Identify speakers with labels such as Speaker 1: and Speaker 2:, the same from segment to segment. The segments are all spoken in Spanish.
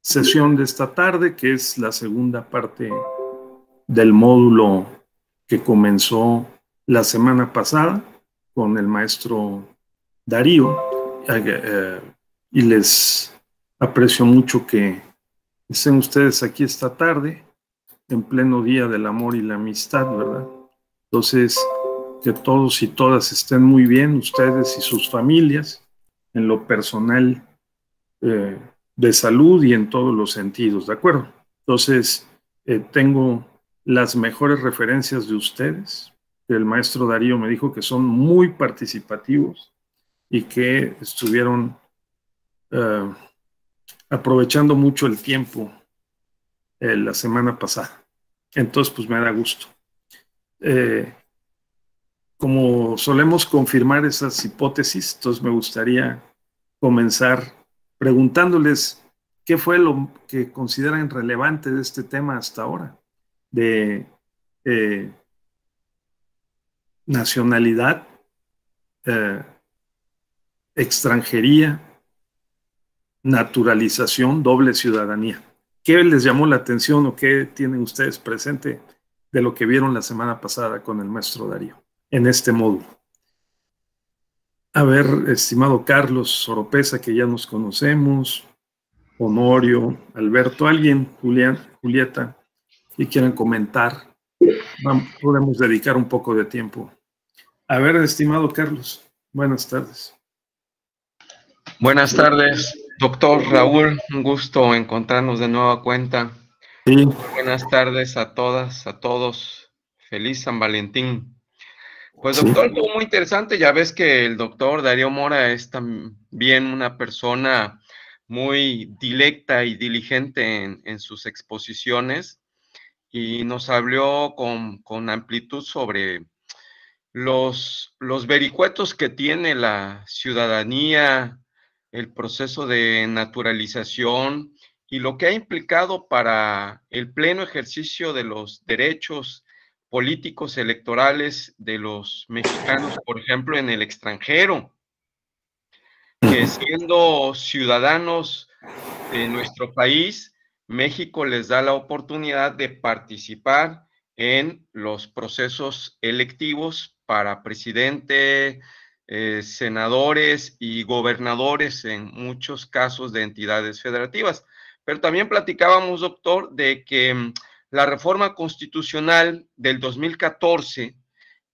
Speaker 1: sesión de esta tarde, que es la segunda parte del módulo que comenzó la semana pasada con el maestro Darío, y les aprecio mucho que estén ustedes aquí esta tarde, en pleno día del amor y la amistad, ¿verdad? Entonces, que todos y todas estén muy bien, ustedes y sus familias, en lo personal, de salud y en todos los sentidos, ¿de acuerdo? Entonces, tengo las mejores referencias de ustedes. El maestro Darío me dijo que son muy participativos y que estuvieron uh, aprovechando mucho el tiempo la semana pasada. Entonces, pues me da gusto. Como solemos confirmar esas hipótesis, entonces me gustaría comenzar preguntándoles qué fue lo que consideran relevante de este tema hasta ahora, de eh, nacionalidad, eh, extranjería, naturalización, doble ciudadanía. ¿Qué les llamó la atención o qué tienen ustedes presente de lo que vieron la semana pasada con el maestro Darío en este módulo? A ver, estimado Carlos Oropesa, que ya nos conocemos, Honorio, Alberto, alguien, Julián, Julieta, si quieren comentar, podemos dedicar un poco de tiempo. A ver, estimado Carlos, buenas tardes.
Speaker 2: Buenas tardes, doctor Raúl, un gusto encontrarnos de nueva cuenta.
Speaker 1: Sí.
Speaker 2: Buenas tardes a todas, a todos. Feliz San Valentín. Pues
Speaker 1: Sí.
Speaker 2: doctor, estuvo muy interesante. Ya ves que el doctor Darío Mora es también una persona muy dilecta y diligente en sus exposiciones y nos habló con amplitud sobre los vericuetos que tiene la ciudadanía, el proceso de naturalización y lo que ha implicado para el pleno ejercicio de los derechos políticos electorales de los mexicanos, por ejemplo, en el extranjero, que siendo ciudadanos de nuestro país, México les da la oportunidad de participar en los procesos electivos para presidente, senadores y gobernadores en muchos casos de entidades federativas. Pero también platicábamos, doctor, de que la reforma constitucional del 2014,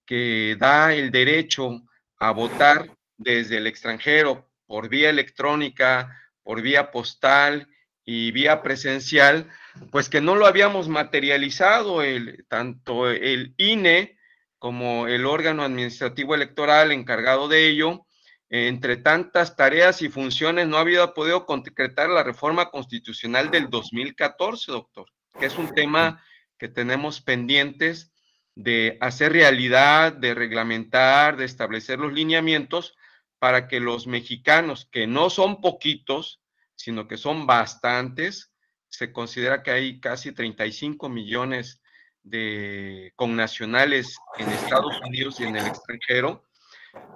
Speaker 2: que da el derecho a votar desde el extranjero por vía electrónica, por vía postal y vía presencial, pues que no lo habíamos materializado, tanto el INE como el órgano administrativo electoral encargado de ello, entre tantas tareas y funciones, no había podido concretar la reforma constitucional del 2014, doctor, que es un tema que tenemos pendientes de hacer realidad, de reglamentar, de establecer los lineamientos para que los mexicanos, que no son poquitos, sino que son bastantes, se considera que hay casi 35 millones de connacionales en Estados Unidos y en el extranjero,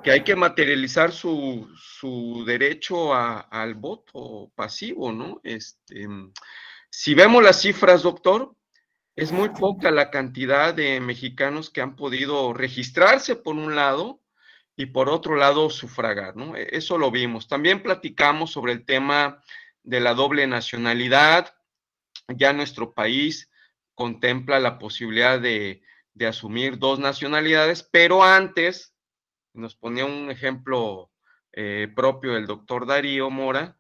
Speaker 2: que hay que materializar su derecho al voto pasivo, ¿no? Si vemos las cifras, doctor, es muy poca la cantidad de mexicanos que han podido registrarse por un lado y por otro lado sufragar, ¿no? Eso lo vimos. También platicamos sobre el tema de la doble nacionalidad. Ya nuestro país contempla la posibilidad de asumir dos nacionalidades, pero antes nos ponía un ejemplo propio del doctor Darío Mora.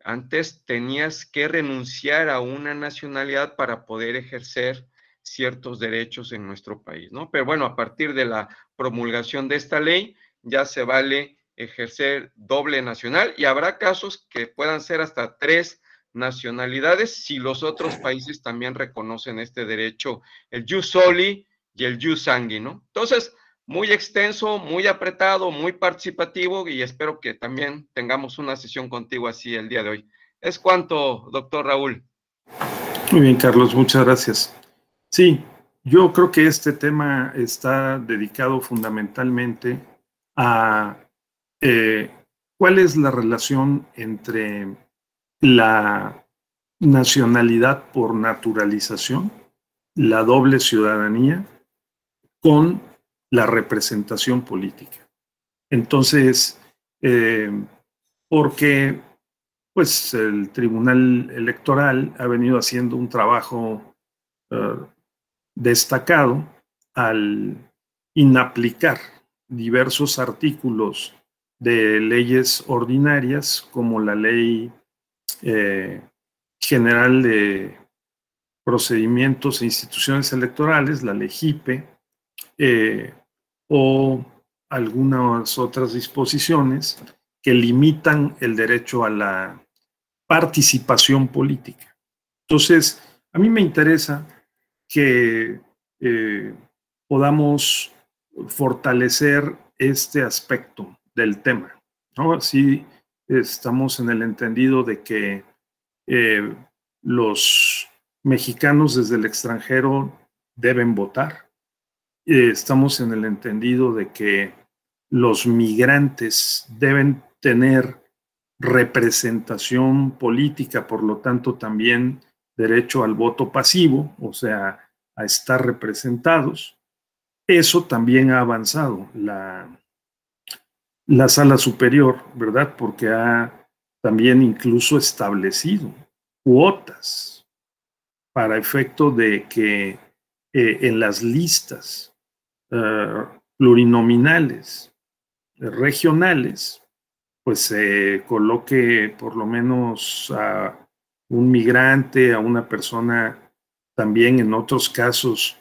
Speaker 2: Antes tenías que renunciar a una nacionalidad para poder ejercer ciertos derechos en nuestro país, ¿no? Pero bueno, a partir de la promulgación de esta ley, ya se vale ejercer doble nacional y habrá casos que puedan ser hasta 3 nacionalidades si los otros países también reconocen este derecho, el jus soli y el jus sanguinis, ¿no? Entonces, muy extenso, muy apretado, muy participativo y espero que también tengamos una sesión contigo así el día de hoy. Es cuanto, doctor Raúl.
Speaker 1: Muy bien, Carlos, muchas gracias. Sí, yo creo que este tema está dedicado fundamentalmente a cuál es la relación entre la nacionalidad por naturalización, la doble ciudadanía con la representación política. Entonces, porque pues el Tribunal Electoral ha venido haciendo un trabajo destacado al inaplicar diversos artículos de leyes ordinarias como la Ley General de Procedimientos e Instituciones Electorales, la Ley JIPE, o algunas otras disposiciones que limitan el derecho a la participación política. Entonces, a mí me interesa que podamos fortalecer este aspecto del tema, ¿no? Así estamos en el entendido de que los mexicanos desde el extranjero deben votar. Estamos en el entendido de que los migrantes deben tener representación política, por lo tanto también derecho al voto pasivo, o sea, a estar representados. Eso también ha avanzado la sala superior, ¿verdad? Porque ha también incluso establecido cuotas para efecto de que en las listas plurinominales regionales, pues se coloque por lo menos a un migrante, a una persona también en otros casos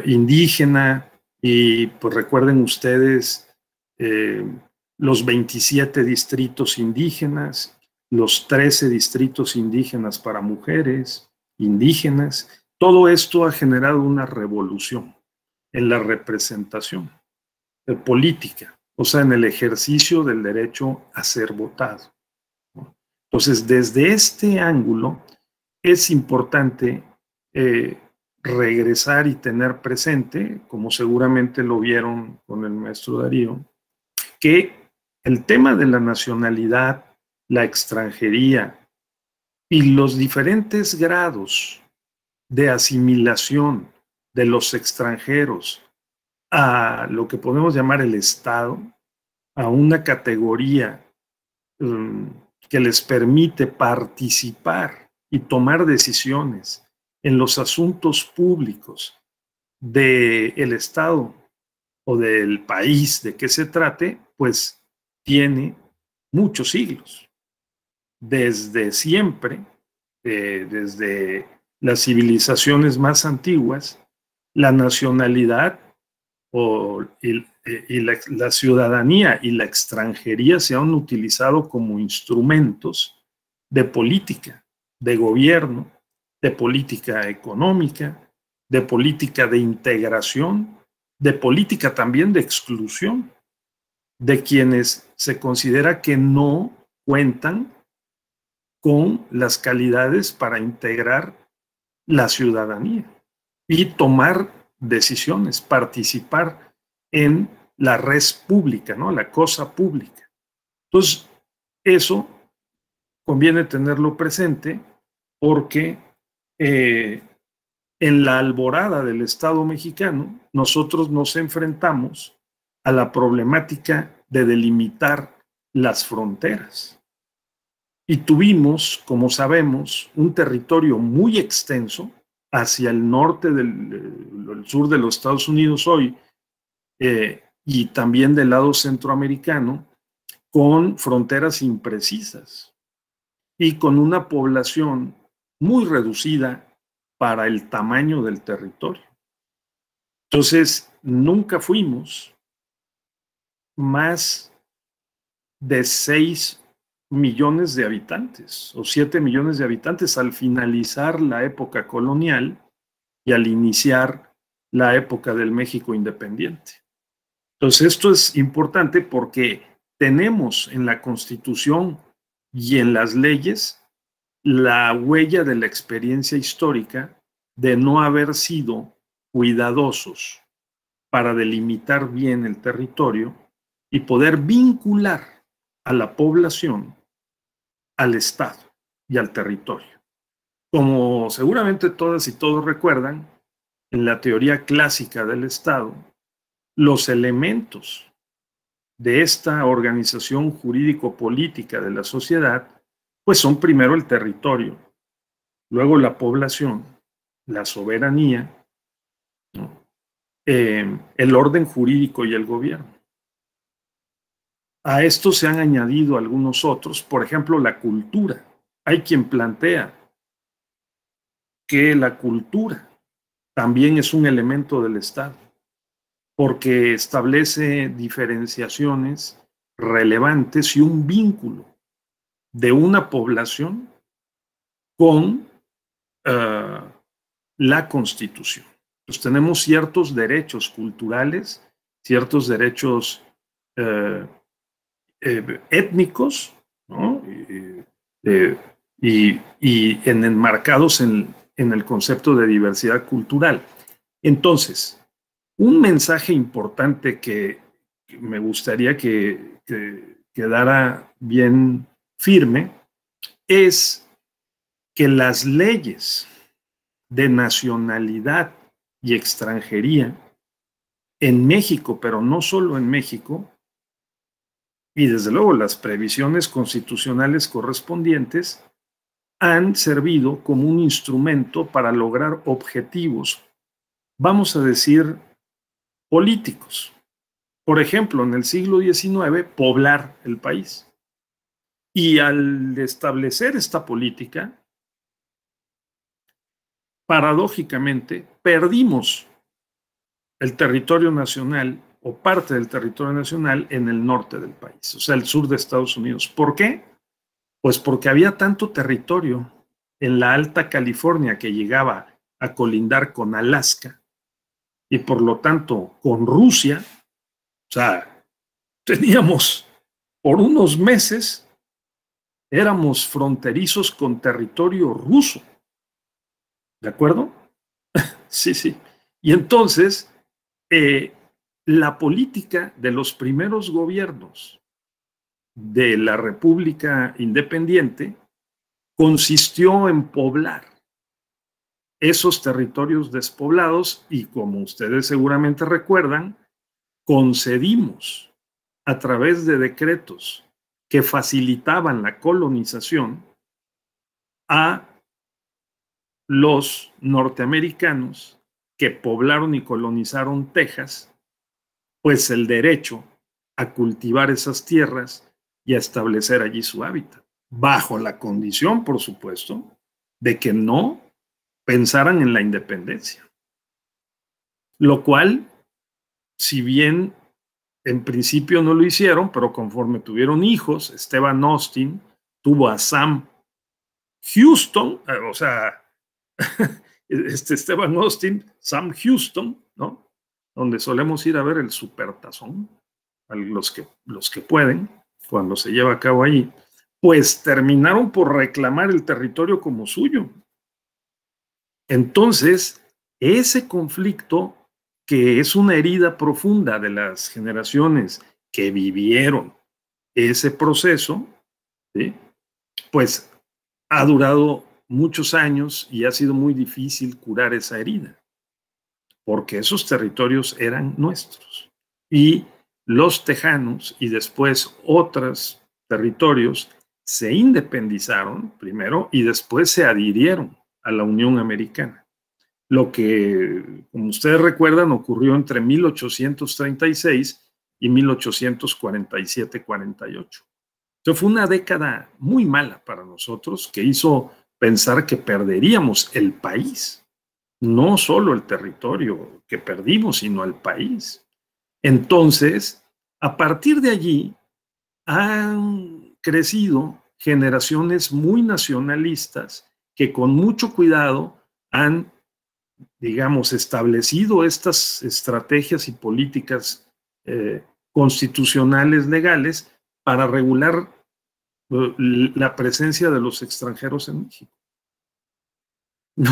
Speaker 1: indígena, y pues recuerden ustedes los 27 distritos indígenas, los 13 distritos indígenas para mujeres indígenas. Todo esto ha generado una revolución en la representación política, o sea, en el ejercicio del derecho a ser votado. Entonces, desde este ángulo, es importante regresar y tener presente, como seguramente lo vieron con el maestro Darío, que el tema de la nacionalidad, la extranjería y los diferentes grados de asimilación de los extranjeros a lo que podemos llamar el Estado, a una categoría que les permite participar y tomar decisiones en los asuntos públicos del Estado o del país de que se trate, pues tiene muchos siglos. Desde siempre, desde las civilizaciones más antiguas, la nacionalidad y la ciudadanía y la extranjería se han utilizado como instrumentos de política, de gobierno, de política económica, de política de integración, de política también de exclusión de quienes se considera que no cuentan con las calidades para integrar la ciudadanía y tomar decisiones, participar en la res pública, ¿no? La cosa pública. Entonces, eso conviene tenerlo presente porque en la alborada del Estado mexicano, nosotros nos enfrentamos a la problemática de delimitar las fronteras. Y tuvimos, como sabemos, un territorio muy extenso hacia el norte del sur de los Estados Unidos hoy, y también del lado centroamericano, con fronteras imprecisas y con una población muy reducida para el tamaño del territorio. Entonces, nunca fuimos más de 6 millones de habitantes o 7 millones de habitantes al finalizar la época colonial y al iniciar la época del México independiente. Entonces, esto es importante porque tenemos en la Constitución y en las leyes la huella de la experiencia histórica de no haber sido cuidadosos para delimitar bien el territorio y poder vincular a la población al Estado. y al territorio. Como seguramente todas y todos recuerdan, en la teoría clásica del Estado, los elementos de esta organización jurídico-política de la sociedad, pues son primero el territorio, luego la población, la soberanía, ¿no? El orden jurídico y el gobierno. A esto se han añadido algunos otros, por ejemplo, la cultura. Hay quien plantea que la cultura también es un elemento del Estado, porque establece diferenciaciones relevantes y un vínculo de una población con la Constitución. Pues tenemos ciertos derechos culturales, ciertos derechos étnicos, ¿no? Y enmarcados en el concepto de diversidad cultural. Entonces, un mensaje importante que me gustaría que quedara bien firme es que las leyes de nacionalidad y extranjería en México, pero no solo en México, y desde luego las previsiones constitucionales correspondientes, han servido como un instrumento para lograr objetivos, vamos a decir, políticos. Por ejemplo, en el siglo XIX, poblar el país. Y al establecer esta política, paradójicamente, perdimos el territorio nacional o parte del territorio nacional en el norte del país, o sea, el sur de Estados Unidos. ¿Por qué? Pues porque había tanto territorio en la Alta California que llegaba a colindar con Alaska y por lo tanto con Rusia. O sea, teníamos por unos meses, éramos fronterizos con territorio ruso. ¿De acuerdo? Sí, sí. Y entonces, la política de los primeros gobiernos de la República Independiente consistió en poblar esos territorios despoblados y, como ustedes seguramente recuerdan, concedimos a través de decretos que facilitaban la colonización a los norteamericanos que poblaron y colonizaron Texas, pues el derecho a cultivar esas tierras y a establecer allí su hábitat, bajo la condición, por supuesto, de que no pensaran en la independencia. Lo cual, si bien en principio no lo hicieron, pero conforme tuvieron hijos, Stephen Austin tuvo a Sam Houston, o sea, Stephen Austin, Sam Houston, ¿no? Donde solemos ir a ver el supertazón, a los que pueden, cuando se lleva a cabo allí, pues terminaron por reclamar el territorio como suyo. Entonces, ese conflicto, que es una herida profunda de las generaciones que vivieron ese proceso, ¿sí? Pues ha durado muchos años y ha sido muy difícil curar esa herida, porque esos territorios eran nuestros. Y los tejanos y después otros territorios se independizaron primero y después se adhirieron a la Unión Americana. Lo que, como ustedes recuerdan, ocurrió entre 1836 y 1847-48. Entonces fue una década muy mala para nosotros, que hizo pensar que perderíamos el país, no solo el territorio que perdimos, sino el país. Entonces, a partir de allí, han crecido generaciones muy nacionalistas que con mucho cuidado han, digamos, establecido estas estrategias y políticas constitucionales legales para regular la presencia de los extranjeros en México. No,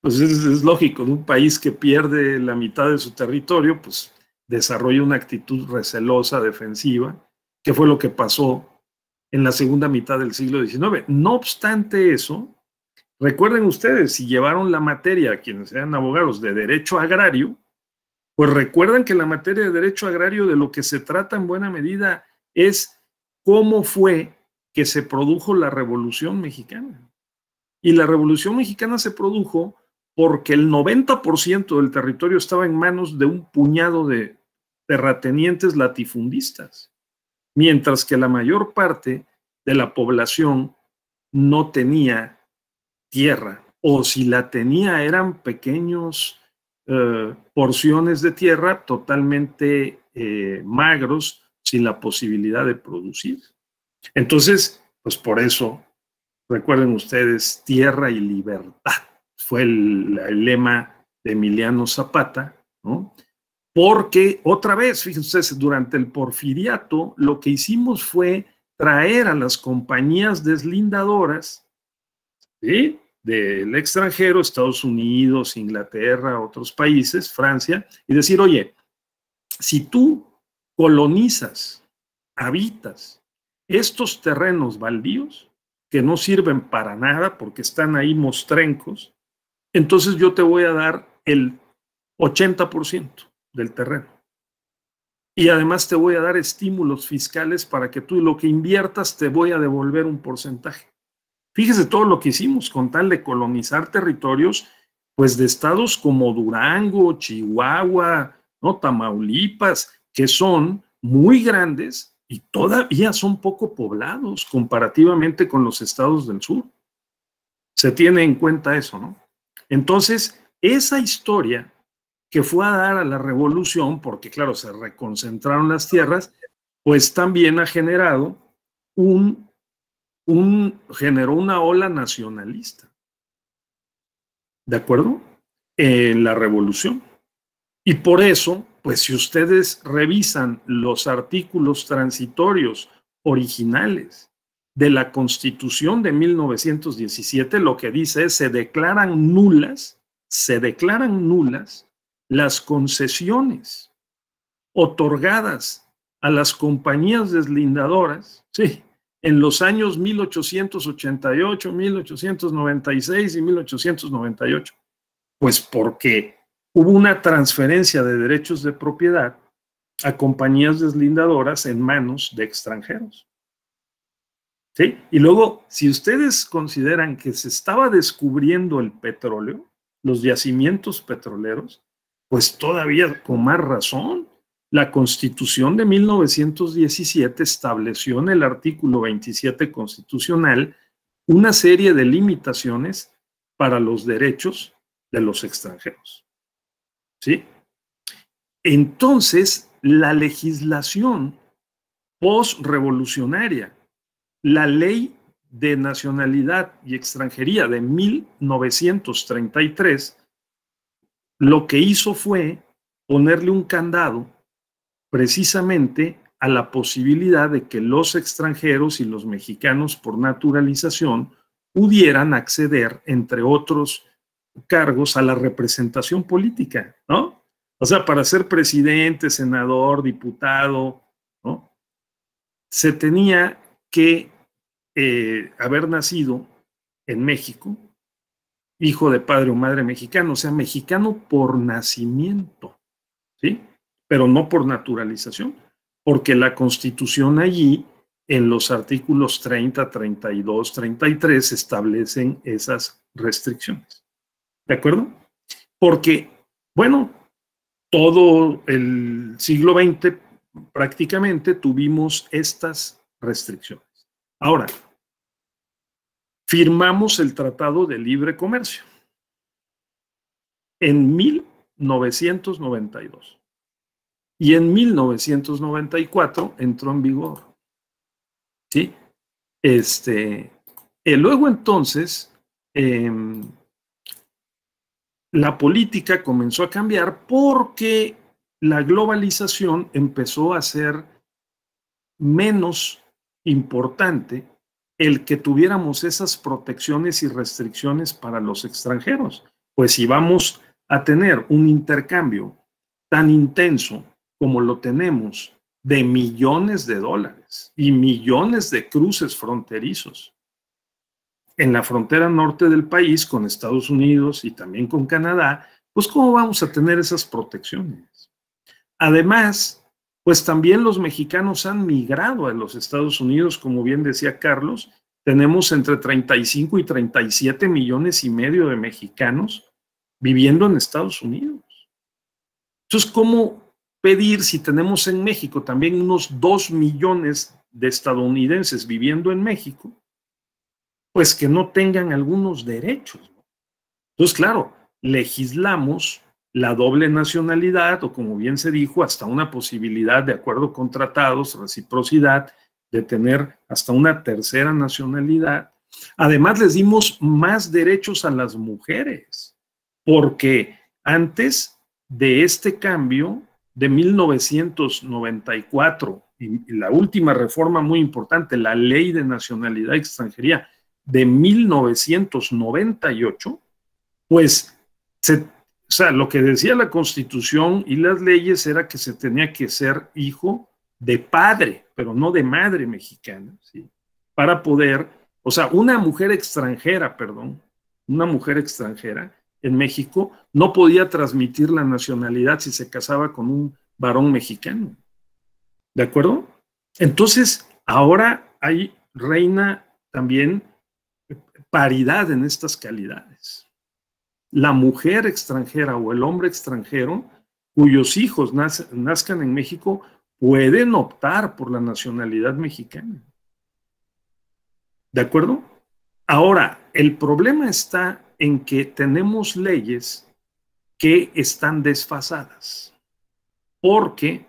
Speaker 1: pues es lógico, de un país que pierde la mitad de su territorio, pues desarrolla una actitud recelosa, defensiva, que fue lo que pasó en la segunda mitad del siglo XIX. No obstante eso, recuerden ustedes, si llevaron la materia, quienes sean abogados, de derecho agrario, pues recuerdan que la materia de derecho agrario de lo que se trata en buena medida es cómo fue que se produjo la Revolución Mexicana. Y la Revolución Mexicana se produjo porque el 90% del territorio estaba en manos de un puñado de terratenientes latifundistas, mientras que la mayor parte de la población no tenía tierra, o si la tenía eran pequeños porciones de tierra totalmente magros, sin la posibilidad de producir. Entonces, pues por eso, recuerden ustedes, tierra y libertad fue el lema de Emiliano Zapata, ¿no? Porque, otra vez, fíjense ustedes, durante el porfiriato, lo que hicimos fue traer a las compañías deslindadoras, ¿sí?, del extranjero, Estados Unidos, Inglaterra, otros países, Francia, y decir, oye, si tú colonizas, habitas estos terrenos baldíos que no sirven para nada porque están ahí mostrencos, entonces yo te voy a dar el 80% del terreno. Y además te voy a dar estímulos fiscales para que tú lo que inviertas te voy a devolver un porcentaje. Fíjese todo lo que hicimos con tal de colonizar territorios, pues de estados como Durango, Chihuahua, ¿no?, Tamaulipas, que son muy grandes y todavía son poco poblados comparativamente con los estados del sur. Se tiene en cuenta eso, ¿no? Entonces, esa historia que fue a dar a la revolución, porque claro, se reconcentraron las tierras, pues también ha generado generó una ola nacionalista, ¿de acuerdo?, en la revolución. Y por eso, pues si ustedes revisan los artículos transitorios originales de la Constitución de 1917, lo que dice es se declaran nulas las concesiones otorgadas a las compañías deslindadoras, sí, en los años 1888, 1896 y 1898. Pues porque hubo una transferencia de derechos de propiedad a compañías deslindadoras en manos de extranjeros. ¿Sí? Y luego, si ustedes consideran que se estaba descubriendo el petróleo, los yacimientos petroleros, pues todavía con más razón. La Constitución de 1917 estableció en el artículo 27 constitucional una serie de limitaciones para los derechos de los extranjeros. ¿Sí? Entonces, la legislación postrevolucionaria, la Ley de Nacionalidad y Extranjería de 1933, lo que hizo fue ponerle un candado precisamente a la posibilidad de que los extranjeros y los mexicanos por naturalización pudieran acceder, entre otros cargos, a la representación política, ¿no? O sea, para ser presidente, senador, diputado, ¿no?, se tenía que haber nacido en México, hijo de padre o madre mexicano, o sea, mexicano por nacimiento, ¿sí?, pero no por naturalización, porque la Constitución allí, en los artículos 30, 32, 33, establecen esas restricciones. ¿De acuerdo? Porque, bueno, todo el siglo XX prácticamente tuvimos estas restricciones. Ahora, firmamos el Tratado de Libre Comercio en 1992. Y en 1994 entró en vigor. ¿Sí? Luego entonces, la política comenzó a cambiar porque la globalización empezó a ser menos importante el que tuviéramos esas protecciones y restricciones para los extranjeros. Pues si vamos a tener un intercambio tan intenso como lo tenemos de millones de dólares y millones de cruces fronterizos. En la frontera norte del país, con Estados Unidos y también con Canadá, pues ¿cómo vamos a tener esas protecciones? Además, pues también los mexicanos han migrado a los Estados Unidos, como bien decía Carlos, tenemos entre 35 y 37 millones y medio de mexicanos viviendo en Estados Unidos. Entonces, ¿cómo pedir si tenemos en México también unos 2 millones de estadounidenses viviendo en México, pues que no tengan algunos derechos? Entonces, claro, legislamos la doble nacionalidad o, como bien se dijo, hasta una posibilidad de acuerdo con tratados, reciprocidad, de tener hasta una tercera nacionalidad. Además, les dimos más derechos a las mujeres, porque antes de este cambio de 1994 y la última reforma muy importante, la Ley de Nacionalidad y Extranjería de 1998, pues o sea, lo que decía la Constitución y las leyes era que se tenía que ser hijo de padre, pero no de madre mexicana, ¿sí? Para poder, o sea, una mujer extranjera en México no podía transmitir la nacionalidad si se casaba con un varón mexicano. ¿De acuerdo? Entonces, ahora reina también paridad en estas calidades. La mujer extranjera o el hombre extranjero cuyos hijos nazcan en México pueden optar por la nacionalidad mexicana. ¿De acuerdo? Ahora, el problema está en que tenemos leyes que están desfasadas, porque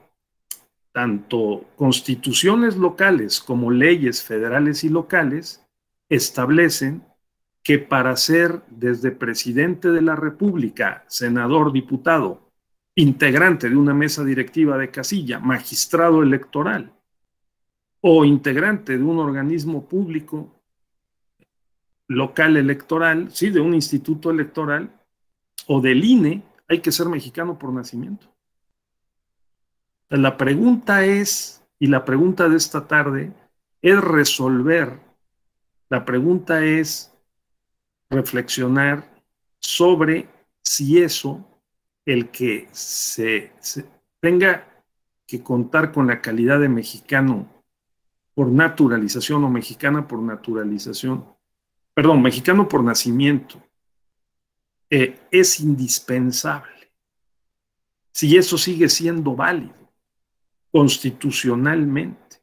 Speaker 1: tanto constituciones locales como leyes federales y locales establecen que para ser desde presidente de la República, senador, diputado, integrante de una mesa directiva de casilla, magistrado electoral o integrante de un organismo público local electoral, sí, de un instituto electoral o del INE, hay que ser mexicano por nacimiento. La pregunta es, y la pregunta de esta tarde es reflexionar sobre si eso, el que se tenga que contar con la calidad de mexicano por naturalización o mexicana por naturalización, perdón, mexicano por nacimiento, es indispensable. Si eso sigue siendo válido constitucionalmente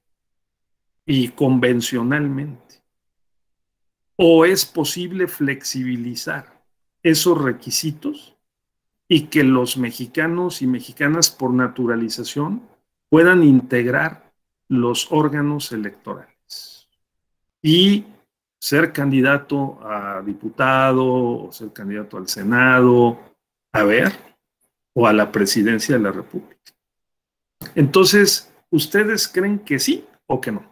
Speaker 1: y convencionalmente, o es posible flexibilizar esos requisitos y que los mexicanos y mexicanas por naturalización puedan integrar los órganos electorales y ser candidato a diputado o ser candidato al Senado, o a la presidencia de la República. Entonces, ¿ustedes creen que sí o que no?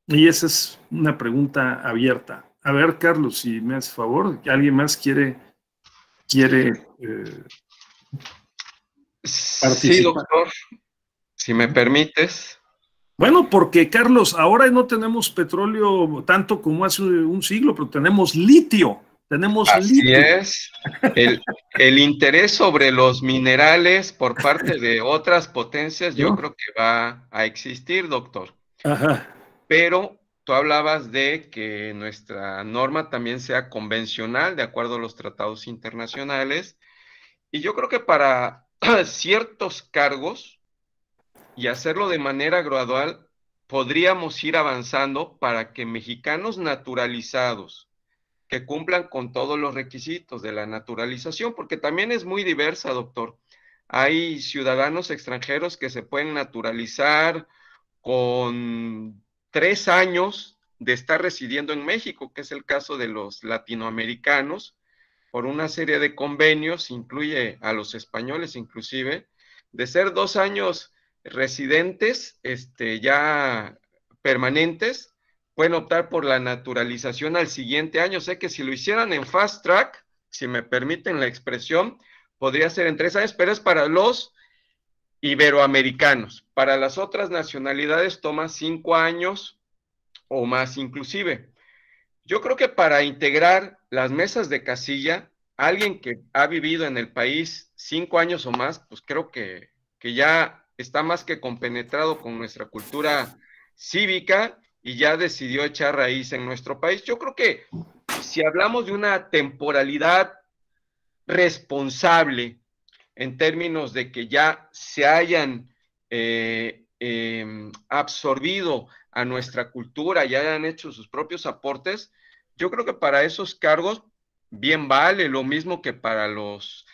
Speaker 1: Y esa es una pregunta abierta. A ver, Carlos, si me haces favor, ¿alguien más quiere participar?
Speaker 2: Sí, doctor, si me permites.
Speaker 1: Bueno, porque Carlos, ahora no tenemos petróleo tanto como hace un siglo, pero tenemos litio.
Speaker 2: Así es. El interés sobre los minerales por parte de otras potencias, yo creo que va a existir, doctor.
Speaker 1: Ajá.
Speaker 2: Pero tú hablabas de que nuestra norma también sea convencional, de acuerdo a los tratados internacionales. Y yo creo que para ciertos cargos y hacerlo de manera gradual, podríamos ir avanzando para que mexicanos naturalizados que cumplan con todos los requisitos de la naturalización, porque también es muy diversa, doctor. Hay ciudadanos extranjeros que se pueden naturalizar con 3 años de estar residiendo en México, que es el caso de los latinoamericanos, por una serie de convenios, incluye a los españoles inclusive, de ser 2 años residentes, ya permanentes, pueden optar por la naturalización al siguiente año. Sé que si lo hicieran en fast track, si me permiten la expresión, podría ser en 3 años, pero es para los iberoamericanos. Para las otras nacionalidades toma 5 años o más inclusive. Yo creo que para integrar las mesas de casilla, alguien que ha vivido en el país 5 años o más, pues creo que ya está más que compenetrado con nuestra cultura cívica y ya decidió echar raíz en nuestro país. Yo creo que si hablamos de una temporalidad responsable en términos de que ya se hayan absorbido a nuestra cultura y hayan hecho sus propios aportes, yo creo que para esos cargos bien vale, lo mismo que para los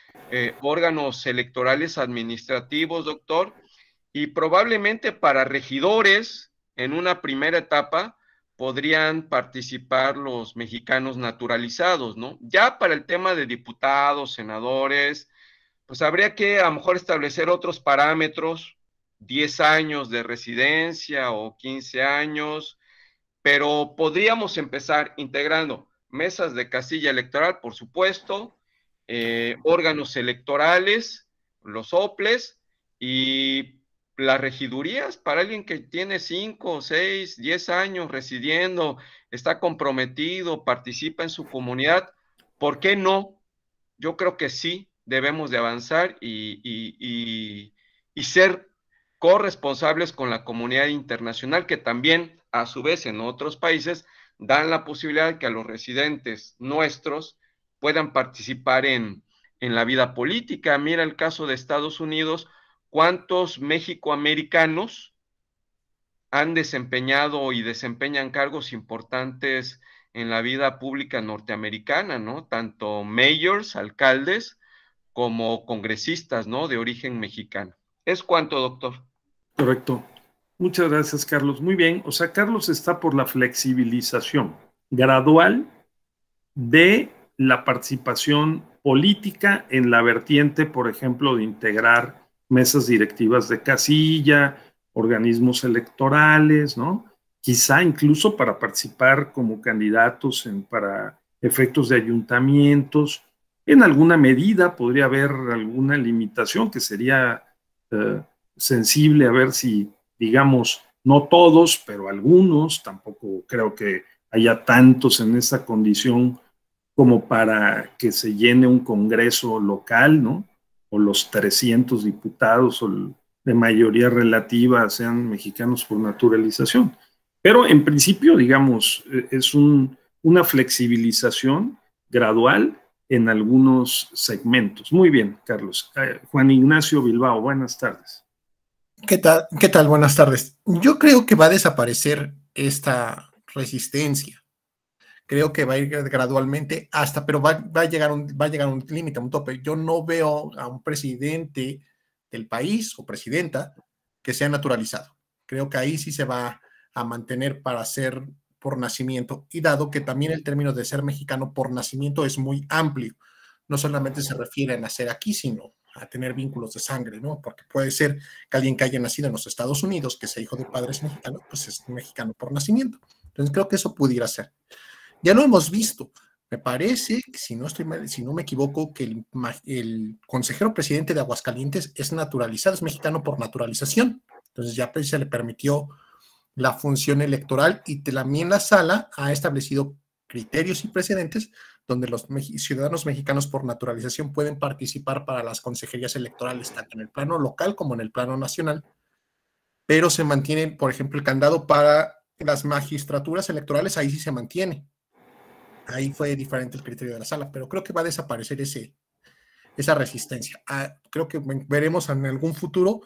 Speaker 2: órganos electorales administrativos, doctor, y probablemente para regidores en una primera etapa podrían participar los mexicanos naturalizados, ¿no? Ya para el tema de diputados, senadores, pues habría que a lo mejor establecer otros parámetros, 10 años de residencia o 15 años, pero podríamos empezar integrando mesas de casilla electoral, por supuesto, órganos electorales, los OPLES y las regidurías para alguien que tiene 5, 6, 10 años residiendo, está comprometido, participa en su comunidad. ¿Por qué no? Yo creo que sí debemos de avanzar y ser corresponsables con la comunidad internacional, que también, a su vez, en otros países, dan la posibilidad de que a los residentes nuestros puedan participar en la vida política. Mira el caso de Estados Unidos, cuántos mexicoamericanos han desempeñado y desempeñan cargos importantes en la vida pública norteamericana, ¿no? Tanto mayors, alcaldes, como congresistas, ¿no? De origen mexicano. ¿Es cuánto, doctor?
Speaker 1: Correcto. Muchas gracias, Carlos. Muy bien. O sea, Carlos está por la flexibilización gradual de la participación política en la vertiente, por ejemplo, de integrar mesas directivas de casilla, organismos electorales, ¿no? Quizá incluso para participar como candidatos para efectos de ayuntamientos. En alguna medida podría haber alguna limitación que sería sensible a ver si, digamos, no todos, pero algunos, tampoco creo que haya tantos en esa condición como para que se llene un congreso local, ¿no? O los 300 diputados o de mayoría relativa sean mexicanos por naturalización. Pero en principio, digamos, es una flexibilización gradual en algunos segmentos. Muy bien, Carlos. Juan Ignacio Bilbao, buenas tardes.
Speaker 3: ¿Qué tal? ¿Qué tal? Buenas tardes. Yo creo que va a desaparecer esta resistencia. Creo que va a ir gradualmente hasta, pero va a llegar a un límite, a un tope. Yo no veo a un presidente del país o presidenta que sea naturalizado. Creo que ahí sí se va a mantener para ser por nacimiento, y dado que también el término de ser mexicano por nacimiento es muy amplio, no solamente se refiere a nacer aquí, sino a tener vínculos de sangre, ¿no? Porque puede ser que alguien que haya nacido en los Estados Unidos, que sea hijo de padres mexicanos, pues es mexicano por nacimiento. Entonces creo que eso pudiera ser. Ya lo hemos visto. Me parece, si no me equivoco, que el consejero presidente de Aguascalientes es naturalizado, es mexicano por naturalización. Entonces ya se le permitió la función electoral, y también la sala ha establecido criterios y precedentes donde los ciudadanos mexicanos por naturalización pueden participar para las consejerías electorales, tanto en el plano local como en el plano nacional, pero se mantiene, por ejemplo, el candado para las magistraturas electorales, ahí sí se mantiene. Ahí fue diferente el criterio de la sala, pero creo que va a desaparecer esa resistencia. Creo que veremos en algún futuro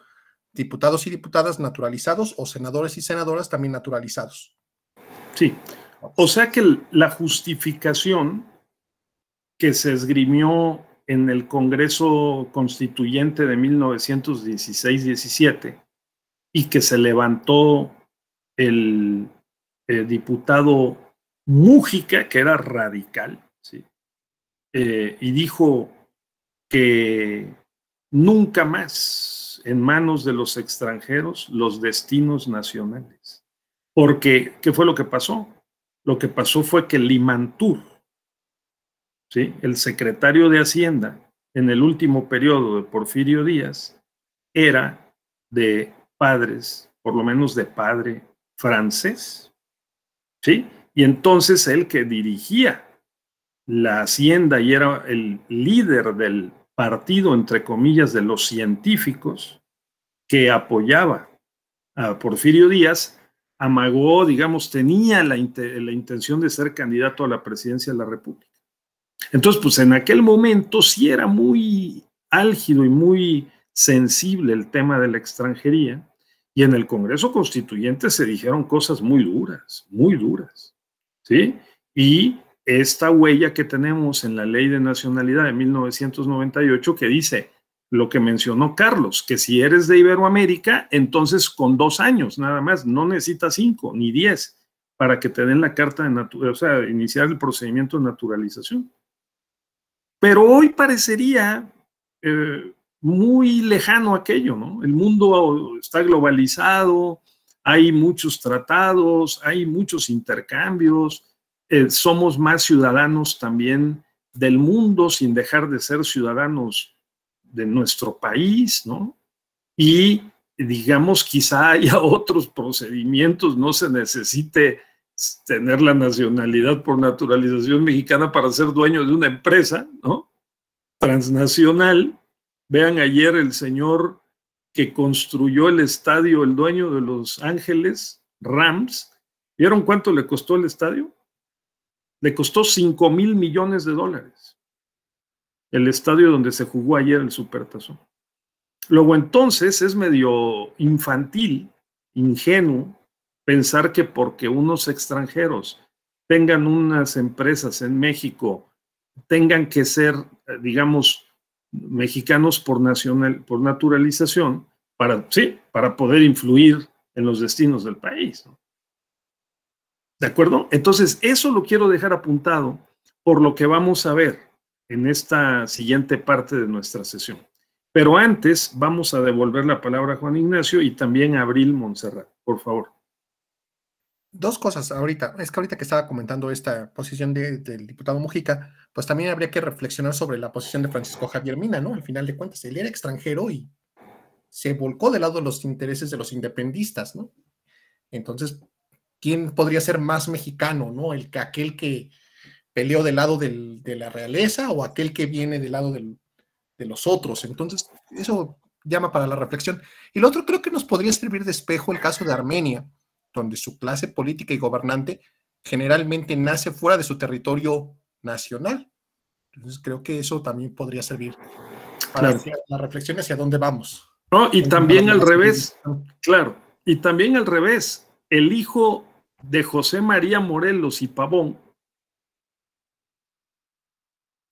Speaker 3: diputados y diputadas naturalizados o senadores y senadoras también naturalizados.
Speaker 1: Sí, o sea que la justificación que se esgrimió en el Congreso Constituyente de 1916-17 y que se levantó el diputado Mújica, que era radical, ¿sí? Y dijo que nunca más en manos de los extranjeros los destinos nacionales. Porque, ¿qué fue lo que pasó? Lo que pasó fue que Limantur, ¿sí?, el secretario de Hacienda en el último periodo de Porfirio Díaz, era de padres, por lo menos de padre francés, ¿sí? Y entonces él, que dirigía la hacienda y era el líder del partido, entre comillas, de los científicos, que apoyaba a Porfirio Díaz, amagó, digamos, tenía la intención de ser candidato a la presidencia de la República. Entonces, pues en aquel momento sí era muy álgido y muy sensible el tema de la extranjería, y en el Congreso Constituyente se dijeron cosas muy duras, ¿sí? Y esta huella que tenemos en la Ley de Nacionalidad de 1998 que dice lo que mencionó Carlos, que si eres de Iberoamérica, entonces con 2 años nada más, no necesitas 5 ni 10 para que te den la carta de naturalización, o sea, iniciar el procedimiento de naturalización. Pero hoy parecería muy lejano aquello, ¿no? El mundo está globalizado, hay muchos tratados, hay muchos intercambios, somos más ciudadanos también del mundo sin dejar de ser ciudadanos de nuestro país, ¿no? Y digamos, quizá haya otros procedimientos, no se necesite tener la nacionalidad por naturalización mexicana para ser dueño de una empresa, ¿no? Transnacional. Vean ayer el señor que construyó el estadio, el dueño de Los Ángeles, Rams. ¿Vieron cuánto le costó el estadio? Le costó $5 mil millones. El estadio donde se jugó ayer el Supertazón. Luego entonces es medio infantil, ingenuo, pensar que porque unos extranjeros tengan unas empresas en México, tengan que ser, digamos, mexicanos por naturalización, para poder influir en los destinos del país, ¿no? ¿De acuerdo? Entonces, eso lo quiero dejar apuntado por lo que vamos a ver en esta siguiente parte de nuestra sesión. Pero antes vamos a devolver la palabra a Juan Ignacio y también a Abril Montserrat, por favor.
Speaker 3: 2 cosas ahorita. Es que ahorita que estaba comentando esta posición del diputado Mujica, pues también habría que reflexionar sobre la posición de Francisco Javier Mina, ¿no? Al final de cuentas, él era extranjero y se volcó del lado de los intereses de los independistas, ¿no? Entonces, ¿quién podría ser más mexicano, ¿no? Aquel que peleó del lado de la realeza o aquel que viene del lado de los otros. Entonces, eso llama para la reflexión. Y lo otro, creo que nos podría servir de espejo el caso de Armenia, donde su clase política y gobernante generalmente nace fuera de su territorio nacional. Entonces, creo que eso también podría servir para la reflexión hacia dónde vamos.
Speaker 1: No, y también al revés, claro, y también al revés, el hijo de José María Morelos y Pavón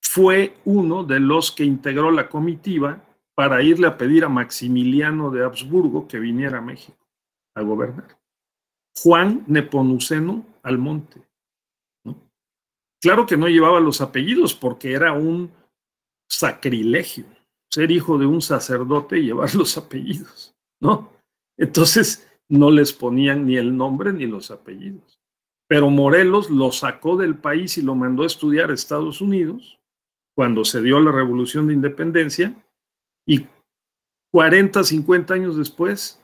Speaker 1: fue uno de los que integró la comitiva para irle a pedir a Maximiliano de Habsburgo que viniera a México a gobernar. Juan Nepomuceno Almonte, ¿no? Claro que no llevaba los apellidos porque era un sacrilegio ser hijo de un sacerdote y llevar los apellidos, ¿no? Entonces no les ponían ni el nombre ni los apellidos. Pero Morelos lo sacó del país y lo mandó a estudiar a Estados Unidos cuando se dio la Revolución de Independencia, y 40, 50 años después,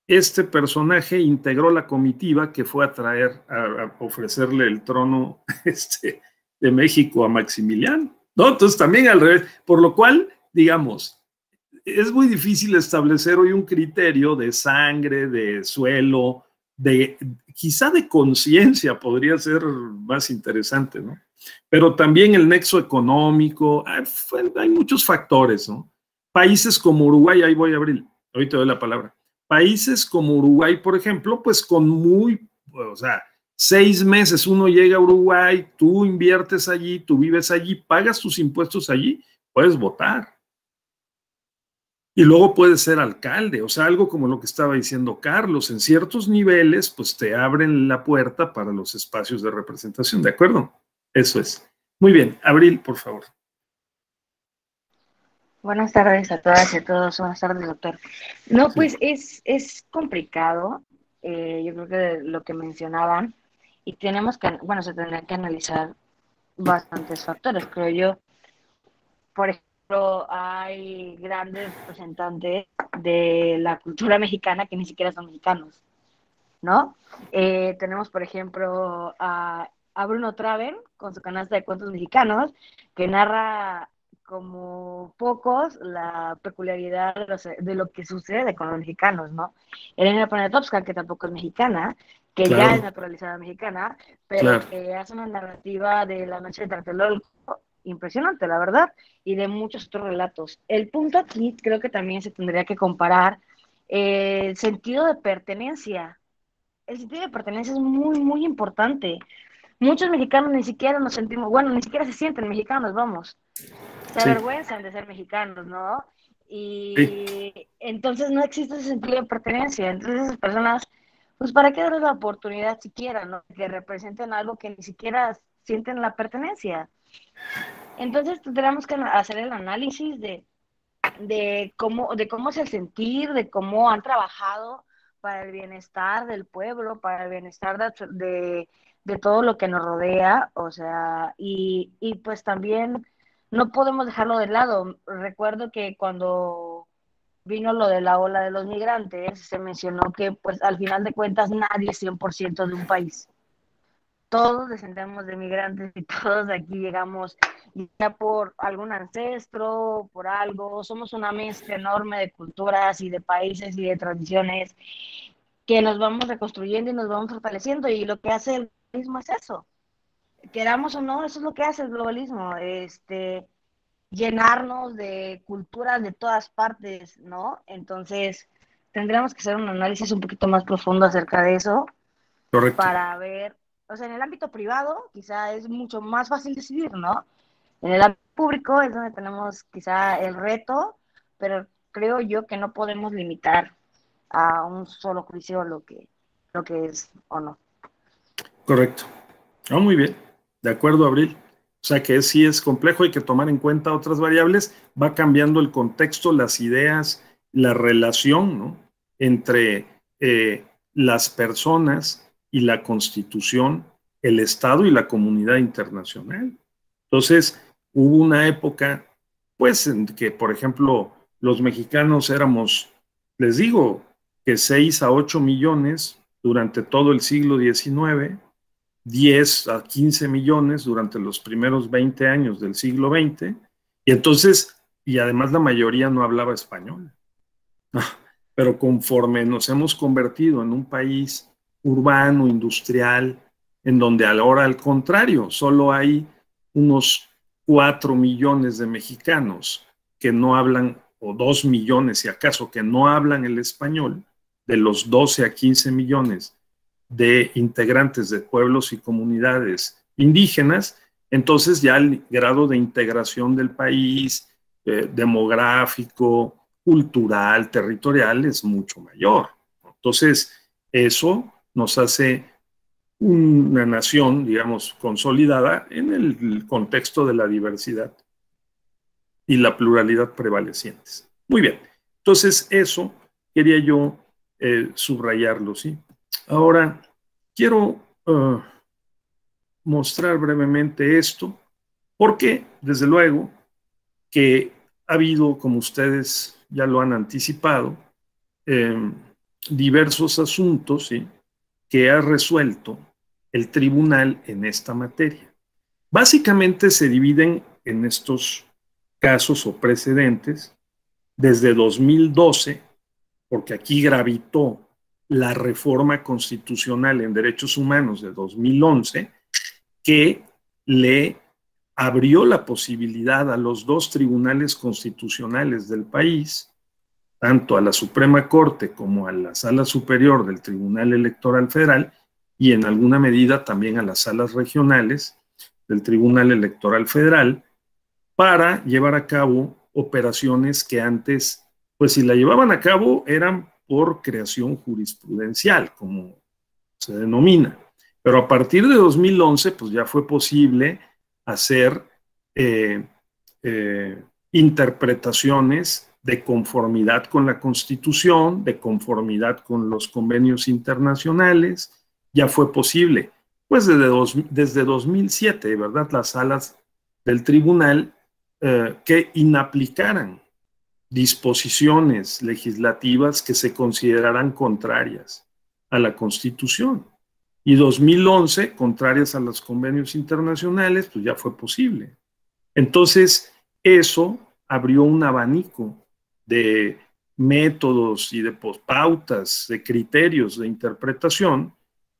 Speaker 1: este personaje integró la comitiva que fue a ofrecerle el trono de México a Maximiliano, ¿no? Entonces también al revés, por lo cual, digamos, es muy difícil establecer hoy un criterio de sangre, de suelo, quizá de conciencia podría ser más interesante, ¿no? Pero también el nexo económico, hay muchos factores, ¿no? Países como Uruguay, ahí voy a abrir, hoy te doy la palabra. Países como Uruguay, por ejemplo, pues con 6 meses uno llega a Uruguay, tú inviertes allí, tú vives allí, pagas tus impuestos allí, puedes votar. Y luego puedes ser alcalde, o sea, algo como lo que estaba diciendo Carlos, en ciertos niveles, pues te abren la puerta para los espacios de representación, ¿de acuerdo? Eso es. Muy bien, Abril, por favor.
Speaker 4: Buenas tardes a todas y a todos. Buenas tardes, doctor. No, pues es complicado, yo creo que lo que mencionaban, y tenemos que, se tendrían que analizar bastantes factores, creo yo. Por pero hay grandes representantes de la cultura mexicana que ni siquiera son mexicanos, ¿no? Tenemos, por ejemplo, a Bruno Traven con su canasta de cuentos mexicanos, que narra como pocos la peculiaridad de lo que sucede con los mexicanos, ¿no? Elena Poniatowska, que tampoco es mexicana, que ya es
Speaker 1: Claro,
Speaker 4: naturalizada mexicana, pero
Speaker 1: claro,
Speaker 4: que hace una narrativa de la noche de Tlatelolco impresionante, la verdad, y de muchos otros relatos. El punto aquí creo que también se tendría que comparar el sentido de pertenencia. El sentido de pertenencia es muy, muy importante. Muchos mexicanos ni siquiera nos sentimos, bueno, ni siquiera se sienten mexicanos, vamos. Se
Speaker 1: sí,
Speaker 4: avergüenzan de ser mexicanos, ¿no?
Speaker 1: sí,
Speaker 4: Y entonces no existe ese sentido de pertenencia. Entonces esas personas, pues ¿para qué darles la oportunidad siquiera, ¿no? Que representen algo que ni siquiera sienten la pertenencia. Entonces tendríamos que hacer el análisis de cómo es el sentir, de cómo han trabajado para el bienestar del pueblo, para el bienestar de todo lo que nos rodea, o sea, y pues también no podemos dejarlo de lado. Recuerdo que cuando vino lo de la ola de los migrantes, se mencionó que pues al final de cuentas nadie es 100% de un país. Todos descendemos de migrantes y todos aquí llegamos ya por algún ancestro, por algo. Somos una mezcla enorme de culturas y de países y de tradiciones que nos vamos reconstruyendo y nos vamos fortaleciendo. Y lo que hace el globalismo es eso. Queramos o no, eso es lo que hace el globalismo. Llenarnos de culturas de todas partes, ¿no? Entonces, tendríamos que hacer un análisis un poquito más profundo acerca de eso
Speaker 1: correcto.
Speaker 4: para ver, o sea, en el ámbito privado quizá es mucho más fácil decidir, ¿no? En el ámbito público es donde tenemos quizá el reto, pero creo yo que no podemos limitar a un solo juicio lo que es o no.
Speaker 1: Correcto. Ah, muy bien. De acuerdo, Abril. O sea que sí es complejo, hay que tomar en cuenta otras variables, va cambiando el contexto, las ideas, la relación, ¿no? Entre las personas y la Constitución, el Estado y la comunidad internacional. Entonces, hubo una época, pues, en que, por ejemplo, los mexicanos éramos, les digo, que 6 a 8 millones durante todo el siglo XIX, 10 a 15 millones durante los primeros 20 años del siglo XX, y entonces, y además la mayoría no hablaba español. Pero conforme nos hemos convertido en un país urbano, industrial, en donde ahora al contrario, solo hay unos 4 millones de mexicanos que no hablan, o 2 millones si acaso, que no hablan el español, de los 12 a 15 millones de integrantes de pueblos y comunidades indígenas, entonces ya el grado de integración del país, demográfico, cultural, territorial, es mucho mayor. Entonces, eso nos hace una nación, digamos, consolidada en el contexto de la diversidad y la pluralidad prevalecientes. Muy bien. Entonces, eso quería yo subrayarlo, ¿sí? Ahora, quiero mostrar brevemente esto, porque, desde luego, que ha habido, como ustedes ya lo han anticipado, eh, diversos asuntos, ¿sí?, que ha resuelto el tribunal en esta materia. Básicamente se dividen en estos casos o precedentes desde 2012, porque aquí gravitó la reforma constitucional en derechos humanos de 2011, que le abrió la posibilidad a los dos tribunales constitucionales del país, tanto a la Suprema Corte como a la Sala Superior del Tribunal Electoral Federal, y en alguna medida también a las salas regionales del Tribunal Electoral Federal, para llevar a cabo operaciones que antes, pues si la llevaban a cabo, eran por creación jurisprudencial, como se denomina. Pero a partir de 2011, pues ya fue posible hacer eh, interpretaciones de conformidad con la Constitución, de conformidad con los convenios internacionales. Ya fue posible. Pues desde 2007, ¿verdad? Las salas del tribunal que inaplicaran disposiciones legislativas que se consideraran contrarias a la Constitución. Y 2011, contrarias a los convenios internacionales, pues ya fue posible. Entonces, eso abrió un abanico de métodos y de pautas, de criterios de interpretación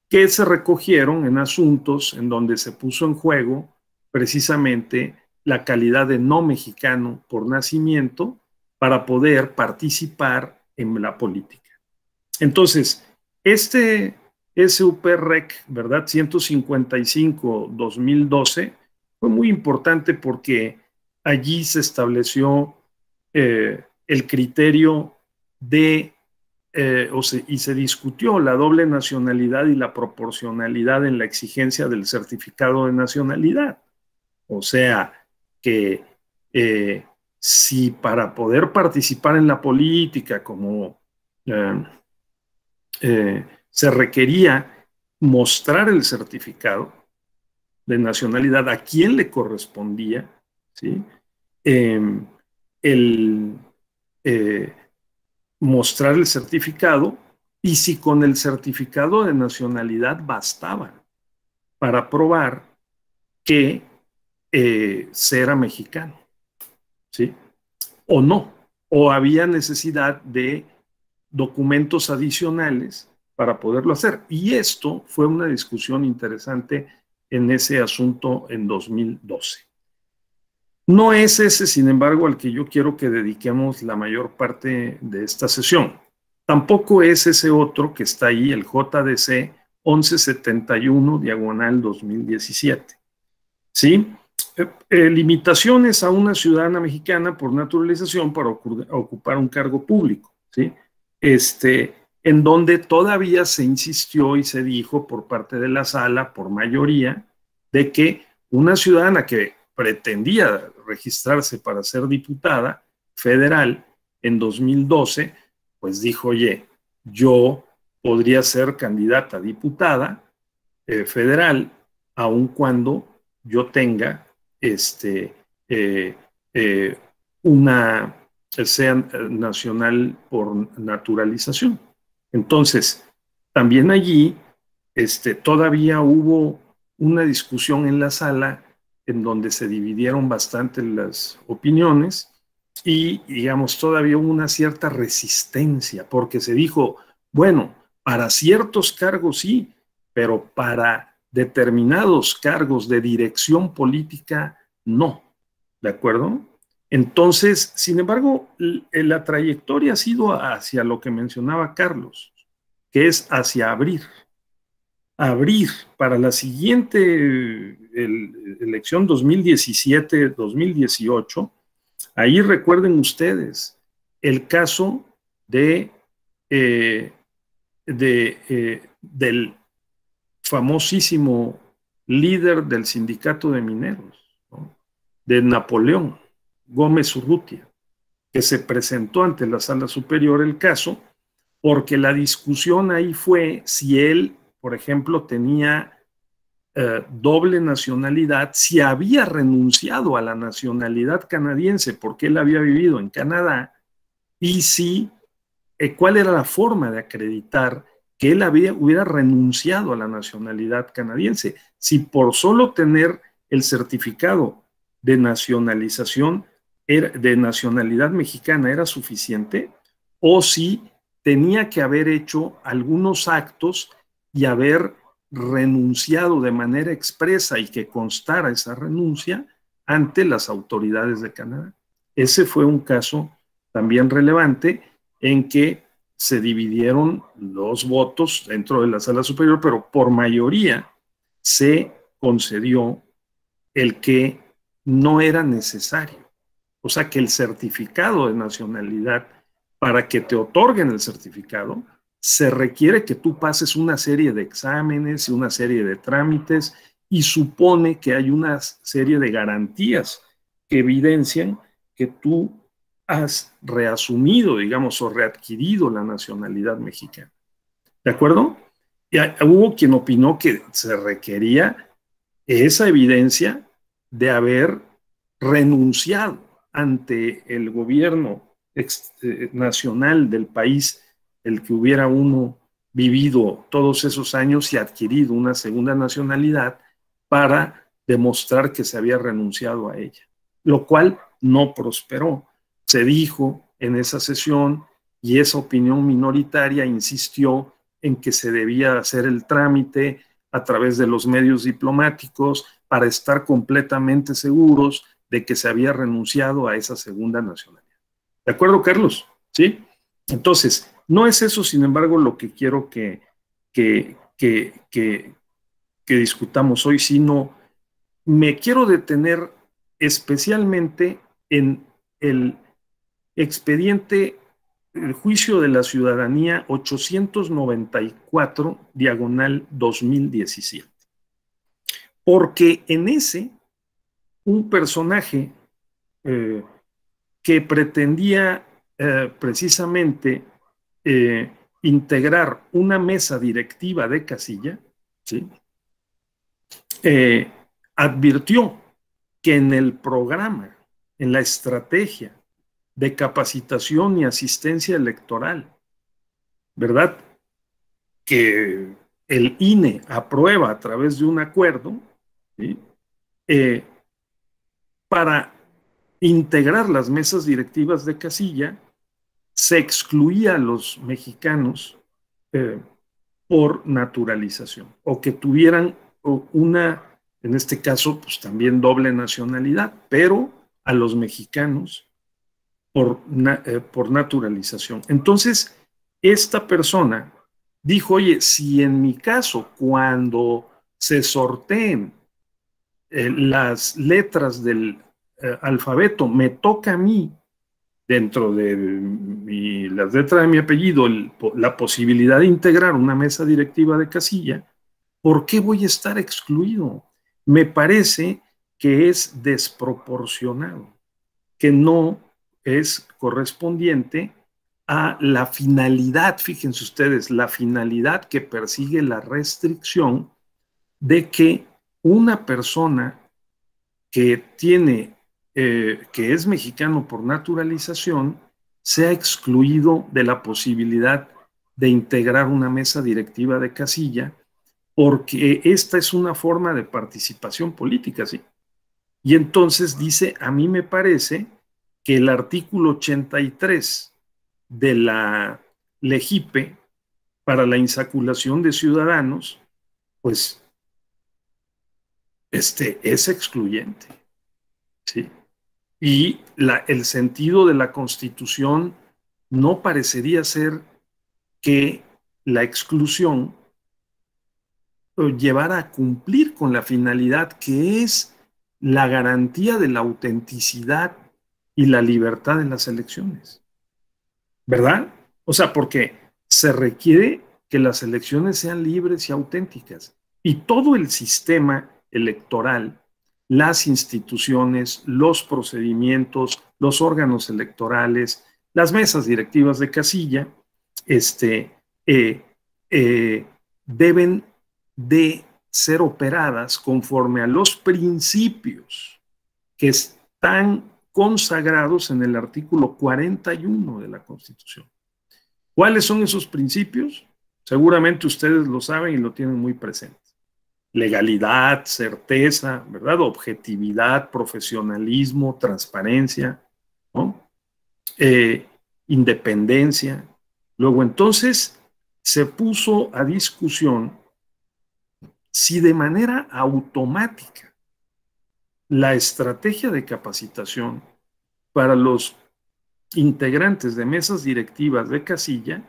Speaker 1: que se recogieron en asuntos en donde se puso en juego precisamente la calidad de no mexicano por nacimiento para poder participar en la política. Entonces, este SUP-REC, ¿verdad? 155-2012, fue muy importante porque allí se estableció el criterio de, y se discutió la doble nacionalidad y la proporcionalidad en la exigencia del certificado de nacionalidad. O sea, que si para poder participar en la política, como se requería mostrar el certificado de nacionalidad a quién le correspondía, ¿sí? Mostrar el certificado, y si con el certificado de nacionalidad bastaba para probar que se era mexicano, ¿sí? O no, o había necesidad de documentos adicionales para poderlo hacer. Y esto fue una discusión interesante en ese asunto en 2012. No es ese, sin embargo, al que yo quiero que dediquemos la mayor parte de esta sesión. Tampoco es ese otro que está ahí, el JDC 1171/2017. ¿Sí? Limitaciones a una ciudadana mexicana por naturalización para ocupar un cargo público, ¿sí? En donde todavía se insistió y se dijo por parte de la sala, por mayoría, de que una ciudadana que pretendía registrarse para ser diputada federal en 2012, pues dijo, oye, yo podría ser candidata a diputada federal, aun cuando yo tenga una sea nacional por naturalización. Entonces, también allí todavía hubo una discusión en la sala en donde se dividieron bastante las opiniones y, digamos, todavía hubo una cierta resistencia porque se dijo, bueno, para ciertos cargos sí, pero para determinados cargos de dirección política no, ¿de acuerdo? Entonces, sin embargo, la trayectoria ha sido hacia lo que mencionaba Carlos, que es hacia abrir para la siguiente elección 2017-2018. Ahí recuerden ustedes el caso del famosísimo líder del sindicato de mineros, ¿no? De Napoleón Gómez Urrutia, que se presentó ante la Sala Superior el caso, porque la discusión ahí fue si él, por ejemplo, tenía doble nacionalidad, si había renunciado a la nacionalidad canadiense porque él había vivido en Canadá, y si, cuál era la forma de acreditar que él hubiera renunciado a la nacionalidad canadiense, si por solo tener el certificado de nacionalización, de nacionalidad mexicana era suficiente, o si tenía que haber hecho algunos actos y haber renunciado de manera expresa y que constara esa renuncia ante las autoridades de Canadá. Ese fue un caso también relevante en que se dividieron los votos dentro de la Sala Superior, pero por mayoría se concedió el que no era necesario. O sea, que el certificado de nacionalidad, para que te otorguen el certificado, se requiere que tú pases una serie de exámenes y una serie de trámites, y supone que hay una serie de garantías que evidencian que tú has reasumido, digamos, o readquirido la nacionalidad mexicana. ¿De acuerdo? Y hubo quien opinó que se requería esa evidencia de haber renunciado ante el gobierno nacional del país, el que hubiera uno vivido todos esos años y adquirido una segunda nacionalidad para demostrar que se había renunciado a ella, lo cual no prosperó. Se dijo en esa sesión, y esa opinión minoritaria insistió en que se debía hacer el trámite a través de los medios diplomáticos para estar completamente seguros de que se había renunciado a esa segunda nacionalidad. ¿De acuerdo, Carlos? ¿Sí? Entonces, no es eso, sin embargo, lo que quiero que discutamos hoy, sino me quiero detener especialmente en el expediente, el juicio de la ciudadanía 894, diagonal 2017. Porque en ese, un personaje que pretendía precisamente integrar una mesa directiva de casilla, ¿sí? Advirtió que en el programa, en la estrategia de capacitación y asistencia electoral, ¿verdad?, que el INE aprueba a través de un acuerdo, ¿sí?, para integrar las mesas directivas de casilla, se excluía a los mexicanos por naturalización, o que tuvieran una, en este caso, pues también doble nacionalidad, pero a los mexicanos por naturalización. Entonces, esta persona dijo, oye, si en mi caso, cuando se sorteen las letras del alfabeto, me toca a mí, dentro de las letras de mi apellido, la posibilidad de integrar una mesa directiva de casilla, ¿por qué voy a estar excluido? Me parece que es desproporcionado, que no es correspondiente a la finalidad, fíjense ustedes, la finalidad que persigue la restricción de que una persona que tiene, que es mexicano por naturalización, sea excluido de la posibilidad de integrar una mesa directiva de casilla, porque esta es una forma de participación política, ¿sí? Y entonces dice, a mí me parece que el artículo 83 de la LEGIPE para la insaculación de ciudadanos, pues, es excluyente, ¿sí? Y el sentido de la Constitución no parecería ser que la exclusión llevara a cumplir con la finalidad que es la garantía de la autenticidad y la libertad en las elecciones, ¿verdad? O sea, porque se requiere que las elecciones sean libres y auténticas, y todo el sistema electoral, las instituciones, los procedimientos, los órganos electorales, las mesas directivas de casilla, deben de ser operadas conforme a los principios que están consagrados en el artículo 41 de la Constitución. ¿Cuáles son esos principios? Seguramente ustedes lo saben y lo tienen muy presente. Legalidad, certeza, ¿verdad? Objetividad, profesionalismo, transparencia, ¿no? Independencia. Luego, entonces, se puso a discusión si de manera automática la estrategia de capacitación para los integrantes de mesas directivas de casilla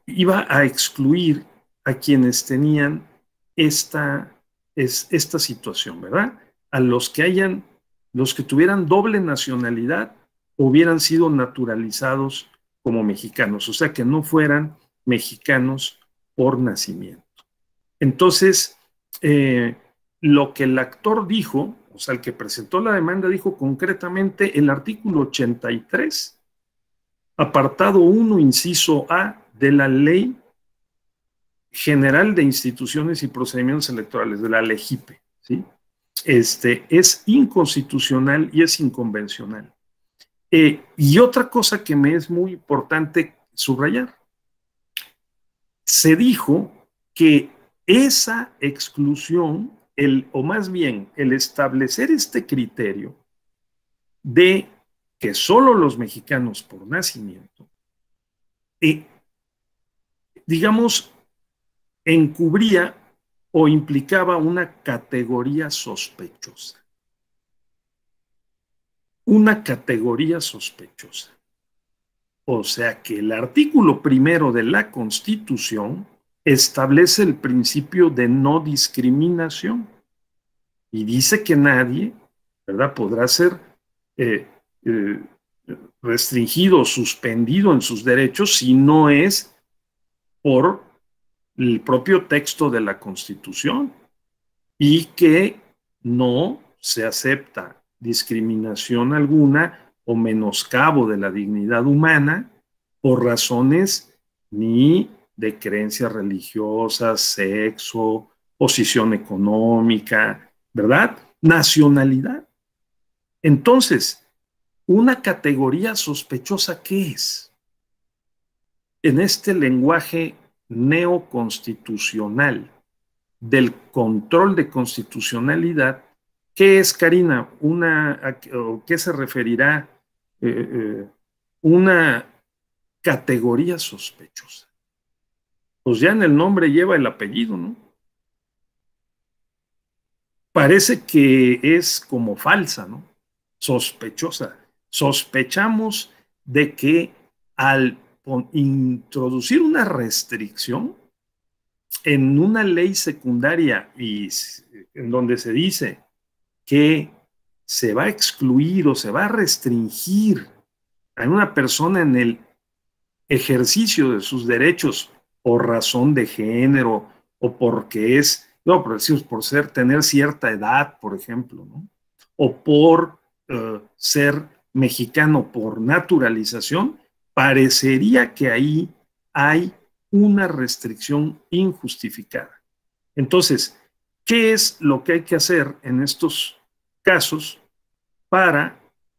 Speaker 1: iba a excluir a quienes tenían esta situación, ¿verdad? A los que tuvieran doble nacionalidad hubieran sido naturalizados como mexicanos, o sea, que no fueran mexicanos por nacimiento. Entonces, lo que el actor dijo, o sea, el que presentó la demanda dijo concretamente el artículo 83, apartado 1, inciso A, de la Ley General de Instituciones y Procedimientos Electorales, de la LEGIPE, ¿sí? es inconstitucional y es inconvencional. Y otra cosa que me es muy importante subrayar, se dijo que esa exclusión, o más bien el establecer este criterio de que solo los mexicanos por nacimiento, digamos, encubría o implicaba una categoría sospechosa. Una categoría sospechosa. O sea que el artículo 1 de la Constitución establece el principio de no discriminación y dice que nadie, ¿verdad?, podrá ser restringido o suspendido en sus derechos si no es por el propio texto de la Constitución, y que no se acepta discriminación alguna o menoscabo de la dignidad humana por razones ni de creencias religiosas, sexo, posición económica, ¿verdad? Nacionalidad. Entonces, una categoría sospechosa, ¿qué es? En este lenguaje neoconstitucional del control de constitucionalidad, ¿qué es, Karina? ¿Qué se referirá una categoría sospechosa? Pues ya en el nombre lleva el apellido, ¿no? Parece que es como falsa, ¿no? Sospechosa. Sospechamos de que al introducir una restricción en una ley secundaria y en donde se dice que se va a excluir o se va a restringir a una persona en el ejercicio de sus derechos por razón de género o porque por tener cierta edad, por ejemplo, ¿no? O por ser mexicano por naturalización, parecería que ahí hay una restricción injustificada. Entonces, ¿qué es lo que hay que hacer en estos casos para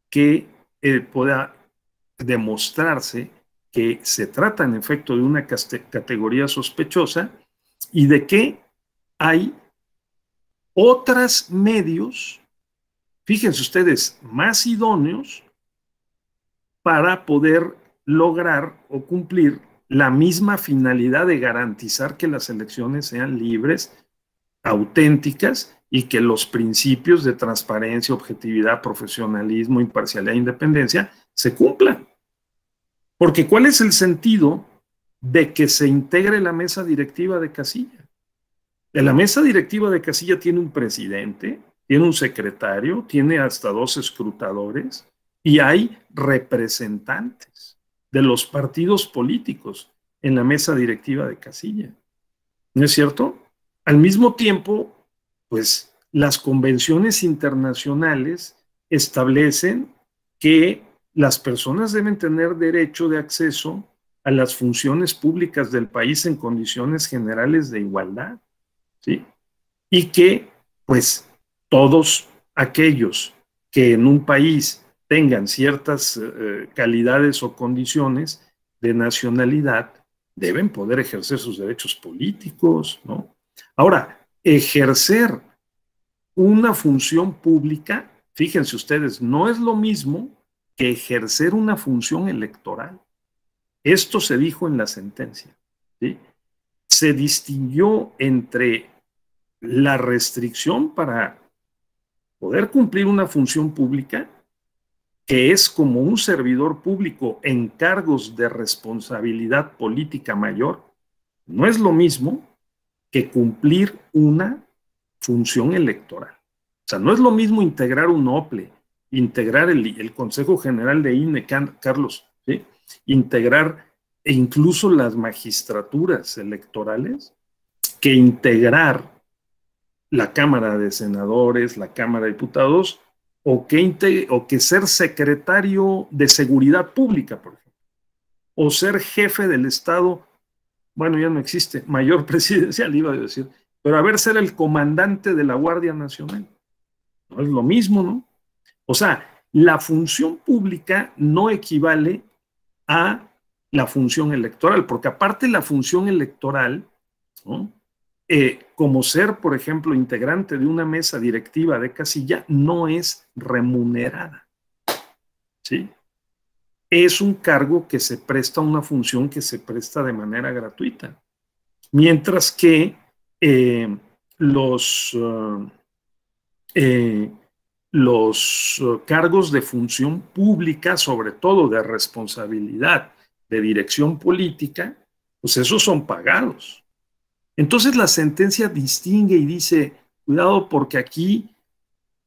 Speaker 1: que pueda demostrarse que se trata en efecto de una categoría sospechosa y de que hay otros medios, fíjense ustedes, más idóneos para poder lograr o cumplir la misma finalidad de garantizar que las elecciones sean libres, auténticas y que los principios de transparencia, objetividad, profesionalismo, imparcialidad e independencia se cumplan? Porque ¿cuál es el sentido de que se integre la mesa directiva de casilla? La mesa directiva de casilla tiene un presidente, tiene un secretario, tiene hasta 2 escrutadores y hay representantes de los partidos políticos en la mesa directiva de casilla. ¿No es cierto? Al mismo tiempo, pues las convenciones internacionales establecen que las personas deben tener derecho de acceso a las funciones públicas del país en condiciones generales de igualdad, ¿sí? Y que, pues, todos aquellos que en un país tengan ciertas calidades o condiciones de nacionalidad deben poder ejercer sus derechos políticos, ¿no? Ahora, ejercer una función pública, fíjense ustedes, no es lo mismo que ejercer una función electoral. Esto se dijo en la sentencia, ¿sí? Se distinguió entre la restricción para poder cumplir una función pública, que es como un servidor público en cargos de responsabilidad política mayor, no es lo mismo que cumplir una función electoral. O sea, no es lo mismo integrar un OPLE, integrar el Consejo General de INE, Carlos, ¿sí? Integrar incluso las magistraturas electorales, que integrar la Cámara de Senadores, la Cámara de Diputados, o que ser secretario de Seguridad Pública, por ejemplo, o ser jefe del Estado, bueno, ya no existe, mayor presidencial, iba a decir, pero ser el comandante de la Guardia Nacional. No es lo mismo, ¿no? O sea, la función pública no equivale a la función electoral, porque aparte la función electoral, ¿no? Como ser, por ejemplo, integrante de una mesa directiva de casilla, no es remunerada, ¿sí? Es un cargo que se presta a una función que se presta de manera gratuita. Mientras que los cargos de función pública, sobre todo de responsabilidad de dirección política, pues esos son pagados. Entonces la sentencia distingue y dice, cuidado porque aquí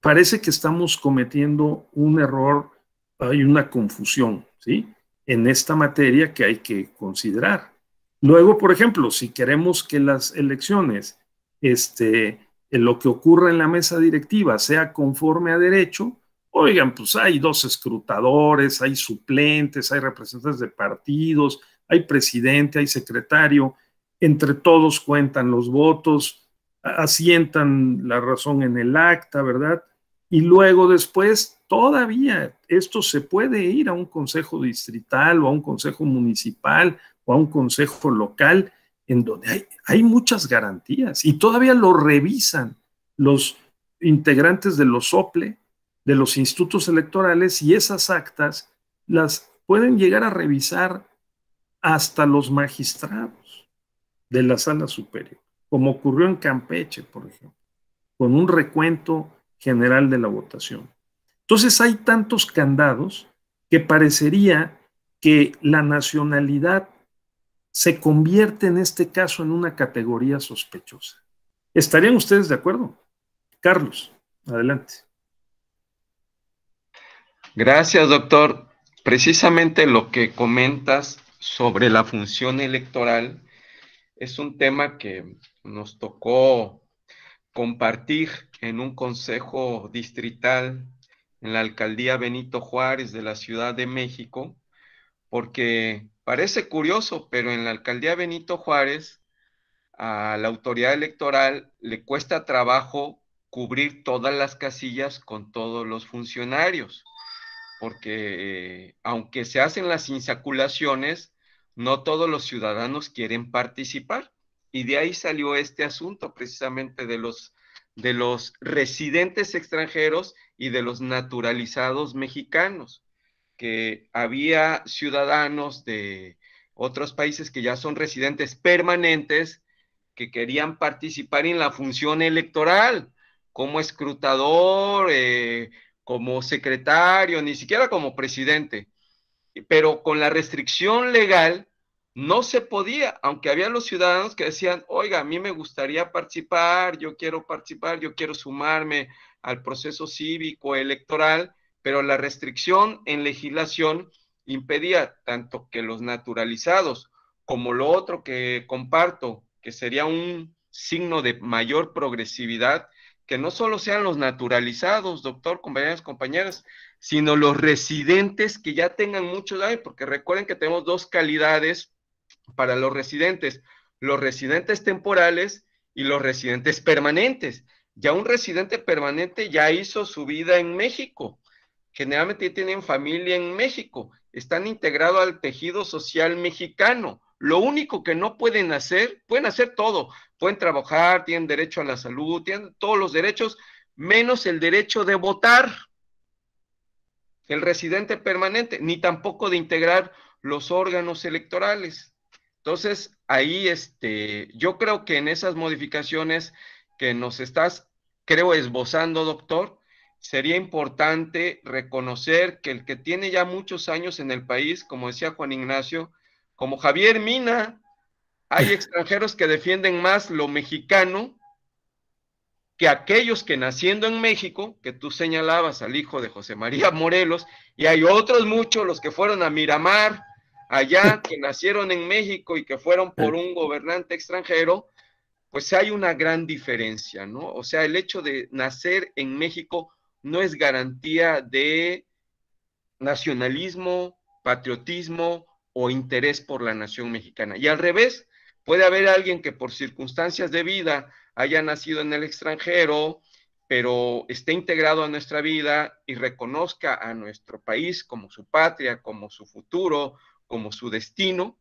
Speaker 1: parece que estamos cometiendo un error, hay una confusión, ¿sí? En esta materia que hay que considerar. Luego, por ejemplo, si queremos que las elecciones, en lo que ocurra en la mesa directiva sea conforme a derecho, oigan, pues hay 2 escrutadores, hay suplentes, hay representantes de partidos, hay presidente, hay secretario, entre todos cuentan los votos, asientan la razón en el acta, ¿verdad? Y luego después, todavía esto se puede ir a un consejo distrital o a un consejo municipal o a un consejo local, en donde hay muchas garantías y todavía lo revisan los integrantes de los OPLE, de los institutos electorales, y esas actas las pueden llegar a revisar hasta los magistrados de la sala superior, como ocurrió en Campeche, por ejemplo, con un recuento general de la votación. Entonces hay tantos candados que parecería que la nacionalidad se convierte en este caso en una categoría sospechosa. ¿Estarían ustedes de acuerdo? Carlos, adelante.
Speaker 2: Gracias, doctor. Precisamente lo que comentas sobre la función electoral es un tema que nos tocó compartir en un consejo distrital en la alcaldía Benito Juárez de la Ciudad de México, porque parece curioso, pero en la alcaldía Benito Juárez a la autoridad electoral le cuesta trabajo cubrir todas las casillas con todos los funcionarios, porque aunque se hacen las insaculaciones, no todos los ciudadanos quieren participar. Y de ahí salió este asunto precisamente de los residentes extranjeros y de los naturalizados mexicanos, que había ciudadanos de otros países que ya son residentes permanentes que querían participar en la función electoral como escrutador, como secretario, ni siquiera como presidente, pero con la restricción legal no se podía, aunque había los ciudadanos que decían, oiga, a mí me gustaría participar, yo quiero sumarme al proceso cívico electoral, pero la restricción en legislación impedía tanto que los naturalizados como lo otro que comparto, que sería un signo de mayor progresividad, que no solo sean los naturalizados, doctor, compañeras, compañeras, sino los residentes que ya tengan muchos años, porque recuerden que tenemos 2 calidades para los residentes temporales y los residentes permanentes. Ya un residente permanente ya hizo su vida en México, generalmente tienen familia en México, están integrados al tejido social mexicano. Lo único que no pueden hacer todo, pueden trabajar, tienen derecho a la salud, tienen todos los derechos, menos el derecho de votar, el residente permanente, ni tampoco de integrar los órganos electorales. Entonces, ahí yo creo que en esas modificaciones que nos estás, creo, esbozando, doctor, sería importante reconocer que el que tiene ya muchos años en el país, como decía Juan Ignacio, como Javier Mina, hay extranjeros que defienden más lo mexicano que aquellos que naciendo en México, que tú señalabas al hijo de José María Morelos, y hay otros muchos, los que fueron a Miramar, allá, que nacieron en México y que fueron por un gobernante extranjero, pues hay una gran diferencia, ¿no? O sea, el hecho de nacer en México no es garantía de nacionalismo, patriotismo o interés por la nación mexicana. Y al revés, puede haber alguien que por circunstancias de vida haya nacido en el extranjero, pero esté integrado a nuestra vida y reconozca a nuestro país como su patria, como su futuro, como su destino,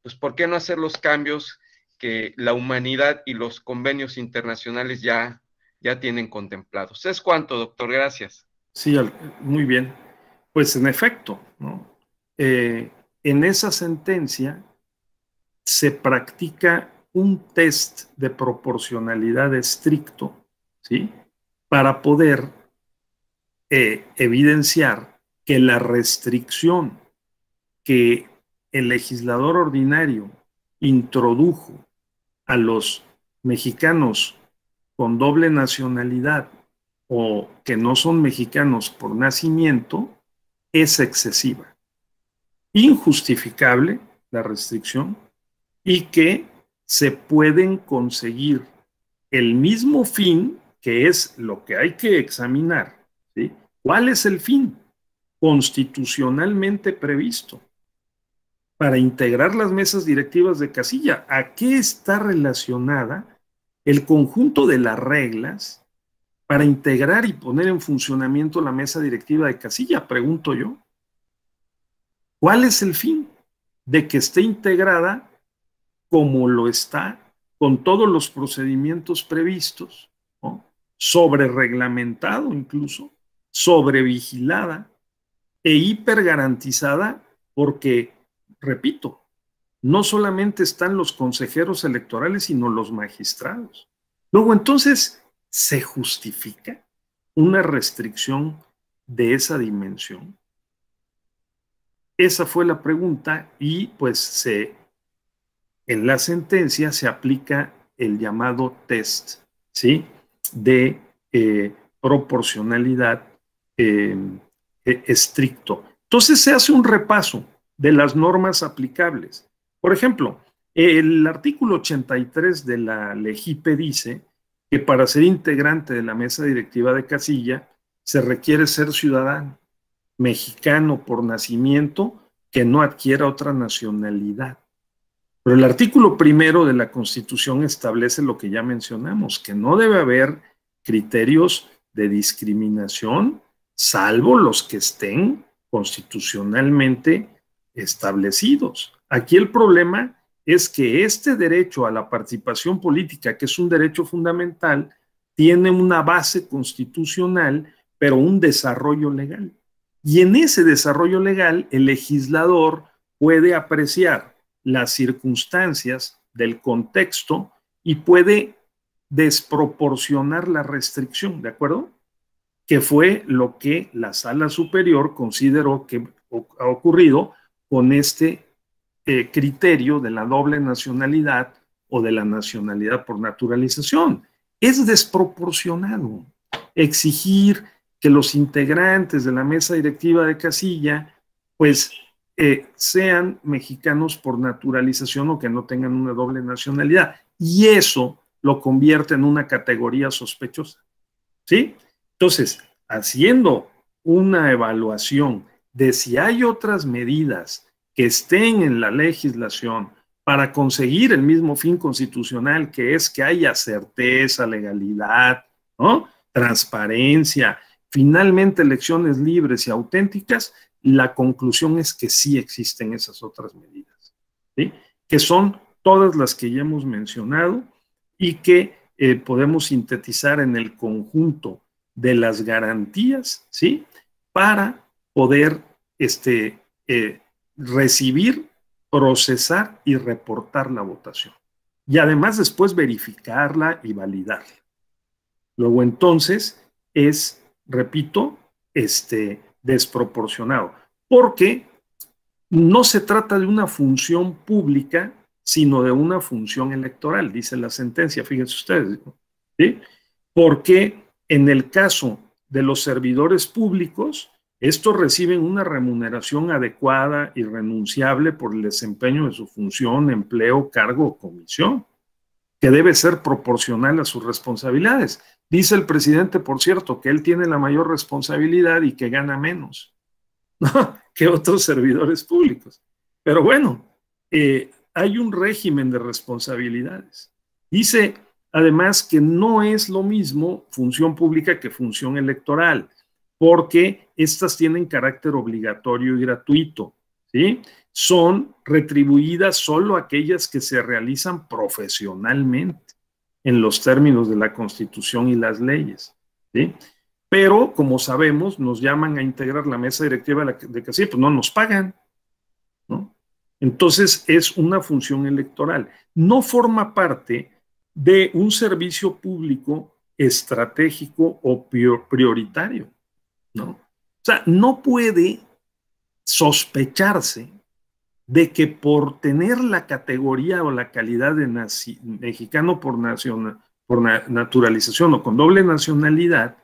Speaker 2: pues ¿por qué no hacer los cambios que la humanidad y los convenios internacionales ya tienen contemplados? ¿Es cuánto, doctor? Gracias.
Speaker 1: Sí, muy bien. Pues en efecto, ¿no? En esa sentencia se practica un test de proporcionalidad estricto, ¿sí? Para poder evidenciar que la restricción que el legislador ordinario introdujo a los mexicanos con doble nacionalidad o que no son mexicanos por nacimiento es excesiva, injustificable la restricción, y que se pueden conseguir el mismo fin, que es lo que hay que examinar, ¿sí? ¿Cuál es el fin constitucionalmente previsto para integrar las mesas directivas de casilla? ¿A qué está relacionada el conjunto de las reglas para integrar y poner en funcionamiento la mesa directiva de casilla? Pregunto yo. ¿Cuál es el fin de que esté integrada como lo está, con todos los procedimientos previstos, ¿no? Sobre reglamentado incluso, sobre vigilada e hiper garantizada, porque, repito, no solamente están los consejeros electorales, sino los magistrados? Luego, entonces, ¿se justifica una restricción de esa dimensión? Esa fue la pregunta, y pues en la sentencia se aplica el llamado test, ¿sí?, de proporcionalidad estricto. Entonces se hace un repaso de las normas aplicables. Por ejemplo, el artículo 83 de la LEGIPE dice que para ser integrante de la mesa directiva de casilla se requiere ser ciudadano mexicano por nacimiento que no adquiera otra nacionalidad. Pero el artículo 1 de la Constitución establece lo que ya mencionamos, que no debe haber criterios de discriminación, salvo los que estén constitucionalmente establecidos. Aquí el problema es que este derecho a la participación política, que es un derecho fundamental, tiene una base constitucional, pero un desarrollo legal. Y en ese desarrollo legal, el legislador puede apreciar las circunstancias del contexto y puede desproporcionar la restricción, ¿de acuerdo? Que fue lo que la Sala Superior consideró que ha ocurrido con este criterio de la doble nacionalidad o de la nacionalidad por naturalización. Es desproporcionado exigir que los integrantes de la mesa directiva de casilla pues sean mexicanos por naturalización o que no tengan una doble nacionalidad. Y eso lo convierte en una categoría sospechosa, ¿sí? Entonces, haciendo una evaluación de si hay otras medidas que estén en la legislación para conseguir el mismo fin constitucional, que es que haya certeza, legalidad, ¿no?, transparencia, finalmente elecciones libres y auténticas, la conclusión es que sí existen esas otras medidas, ¿sí?, que son todas las que ya hemos mencionado y que podemos sintetizar en el conjunto de las garantías, ¿sí?, para poder recibir, procesar y reportar la votación. Y además después verificarla y validarla. Luego entonces es, repito, desproporcionado, porque no se trata de una función pública, sino de una función electoral, dice la sentencia, fíjense ustedes, ¿sí? Porque en el caso de los servidores públicos, estos reciben una remuneración adecuada y renunciable por el desempeño de su función, empleo, cargo o comisión, que debe ser proporcional a sus responsabilidades. Dice el presidente, por cierto, que él tiene la mayor responsabilidad y que gana menos, ¿no?, que otros servidores públicos. Pero bueno, hay un régimen de responsabilidades. Dice Además que no es lo mismo función pública que función electoral, porque estas tienen carácter obligatorio y gratuito, ¿sí? Son retribuidas solo aquellas que se realizan profesionalmente, en los términos de la Constitución y las leyes, ¿sí? Pero, como sabemos, nos llaman a integrar la mesa directiva de casilla, pues no nos pagan, ¿no? Entonces, es una función electoral. No forma parte de un servicio público estratégico o prioritario, ¿no? O sea, no puede sospecharse de que por tener la categoría o la calidad de mexicano por naturalización o con doble nacionalidad,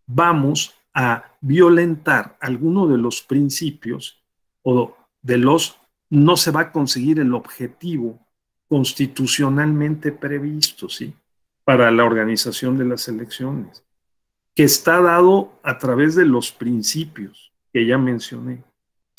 Speaker 1: vamos a violentar alguno de los principios o de los, no se va a conseguir el objetivo constitucionalmente previsto, ¿sí? Para la organización de las elecciones, que está dado a través de los principios que ya mencioné,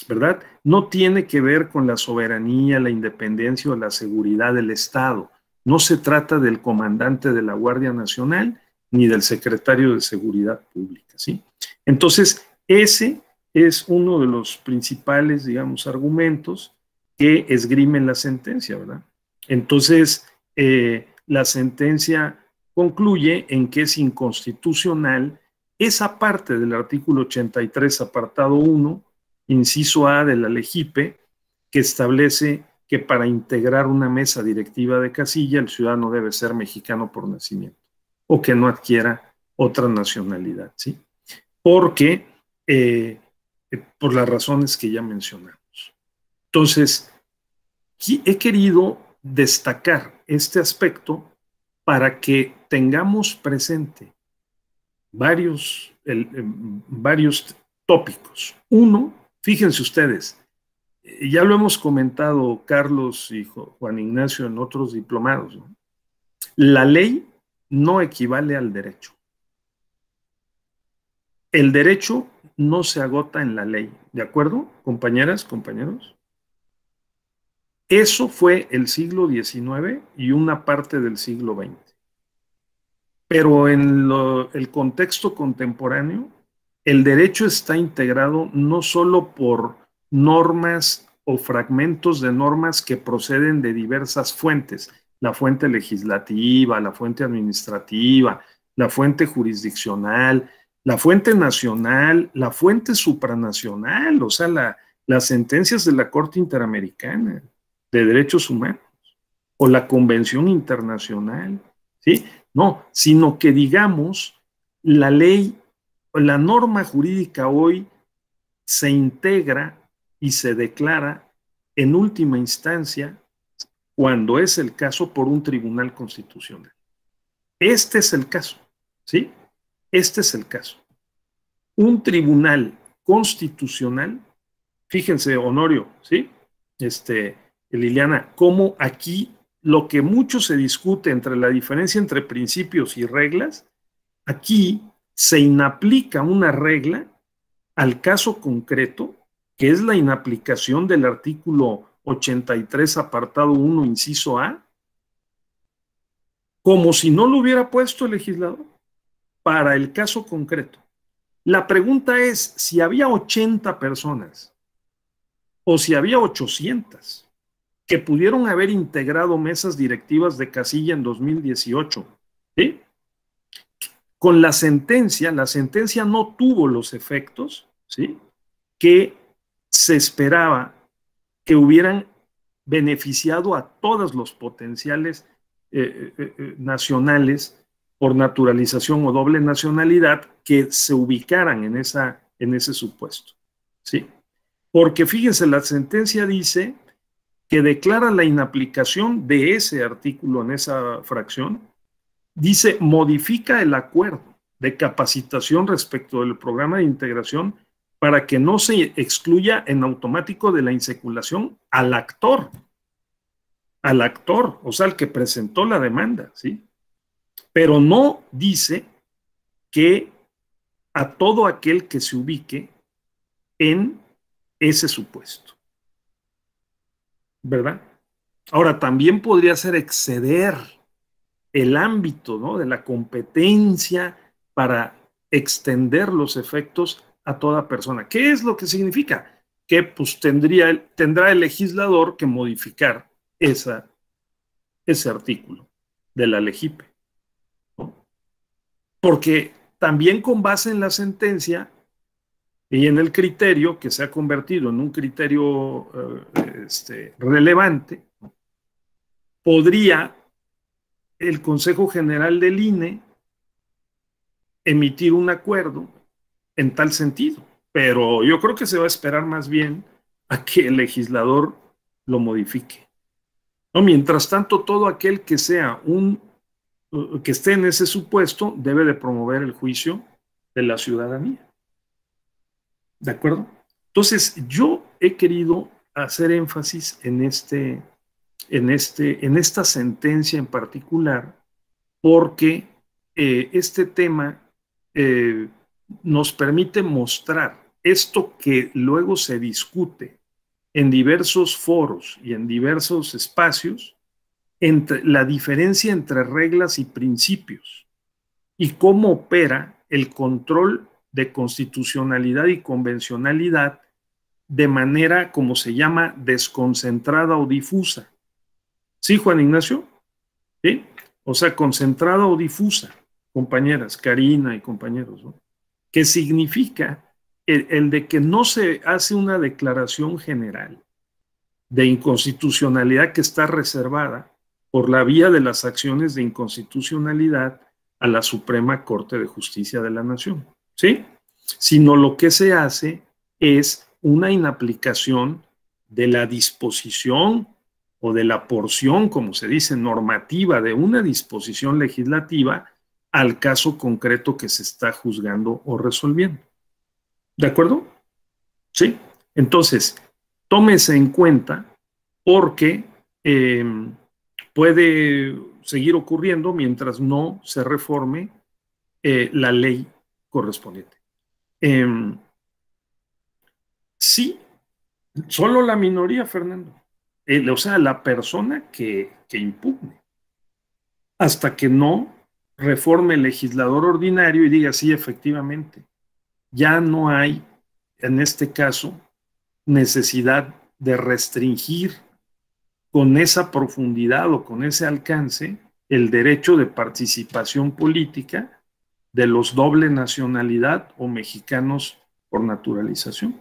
Speaker 1: ¿verdad? No tiene que ver con la soberanía, la independencia o la seguridad del Estado. No se trata del comandante de la Guardia Nacional ni del secretario de Seguridad Pública, ¿sí? Entonces, ese es uno de los principales, digamos, argumentos que esgrimen la sentencia, ¿verdad? Entonces, la sentencia concluye en que es inconstitucional esa parte del artículo 83, apartado 1, inciso A de la LEGIPE, que establece que para integrar una mesa directiva de casilla, el ciudadano debe ser mexicano por nacimiento o que no adquiera otra nacionalidad, ¿sí? Porque, por las razones que ya mencionamos. Entonces, he querido destacar este aspecto para que tengamos presente varios tópicos. Uno, fíjense ustedes, ya lo hemos comentado Carlos y Juan Ignacio en otros diplomados, ¿no? La ley no equivale al derecho. El derecho no se agota en la ley, ¿de acuerdo, compañeras, compañeros? Eso fue el siglo XIX y una parte del siglo XX. Pero en el contexto contemporáneo, el derecho está integrado no solo por normas o fragmentos de normas que proceden de diversas fuentes, la fuente legislativa, la fuente administrativa, la fuente jurisdiccional, la fuente nacional, la fuente supranacional, o sea, las sentencias de la Corte Interamericana de Derechos Humanos o la Convención Internacional, ¿sí? No, sino que digamos, la ley, la norma jurídica hoy se integra y se declara en última instancia, cuando es el caso, por un tribunal constitucional. Este es el caso, ¿sí? Este es el caso. Un tribunal constitucional, fíjense, Honorio, ¿sí? Liliana, cómo aquí lo que mucho se discute entre la diferencia entre principios y reglas, aquí se inaplica una regla al caso concreto, que es la inaplicación del artículo 83, apartado 1, inciso A, como si no lo hubiera puesto el legislador para el caso concreto. La pregunta es si había 80 personas o si había 800 que pudieron haber integrado mesas directivas de casilla en 2018, ¿sí? Con la sentencia no tuvo los efectos, ¿sí?, que se esperaba que hubieran beneficiado a todos los potenciales nacionales por naturalización o doble nacionalidad que se ubicaran en ese supuesto, ¿sí? Porque fíjense, la sentencia dice que declara la inaplicación de ese artículo en esa fracción, dice, modifica el acuerdo de capacitación respecto del programa de integración para que no se excluya en automático de la insaculación al actor, o sea, al que presentó la demanda, ¿sí? Pero no dice que a todo aquel que se ubique en ese supuesto, ¿verdad? Ahora, también podría ser exceder el ámbito, ¿no?, de la competencia para extender los efectos a toda persona. ¿Qué es lo que significa? Que pues tendrá el legislador que modificar ese artículo de la LEGIPE, ¿no? Porque también con base en la sentencia y en el criterio, que se ha convertido en un criterio relevante, podría el Consejo General del INE emitir un acuerdo en tal sentido. Pero yo creo que se va a esperar más bien a que el legislador lo modifique, ¿no? Mientras tanto, todo aquel que sea que esté en ese supuesto debe de promover el juicio de la ciudadanía. ¿De acuerdo? Entonces, yo he querido hacer énfasis en esta sentencia en particular, porque este tema nos permite mostrar esto que luego se discute en diversos foros y en diversos espacios, entre la diferencia entre reglas y principios y cómo opera el control de constitucionalidad y convencionalidad de manera, como se llama, desconcentrada o difusa. ¿Sí, Juan Ignacio? ¿Sí? O sea, concentrada o difusa, compañeras, Karina y compañeros, ¿no? Que significa el de que no se hace una declaración general de inconstitucionalidad que está reservada por la vía de las acciones de inconstitucionalidad a la Suprema Corte de Justicia de la Nación, ¿sí? Sino lo que se hace es una inaplicación de la disposición o de la porción, como se dice, normativa de una disposición legislativa al caso concreto que se está juzgando o resolviendo. ¿De acuerdo? Sí. Entonces, tómese en cuenta porque puede seguir ocurriendo mientras no se reforme la ley correspondiente. Sí, solo la minoría, Fernando. O sea, la persona que impugne. Hasta que no reforme el legislador ordinario y diga, sí, efectivamente, ya no hay, en este caso, necesidad de restringir con esa profundidad o con ese alcance el derecho de participación política de los doble nacionalidad o mexicanos por naturalización.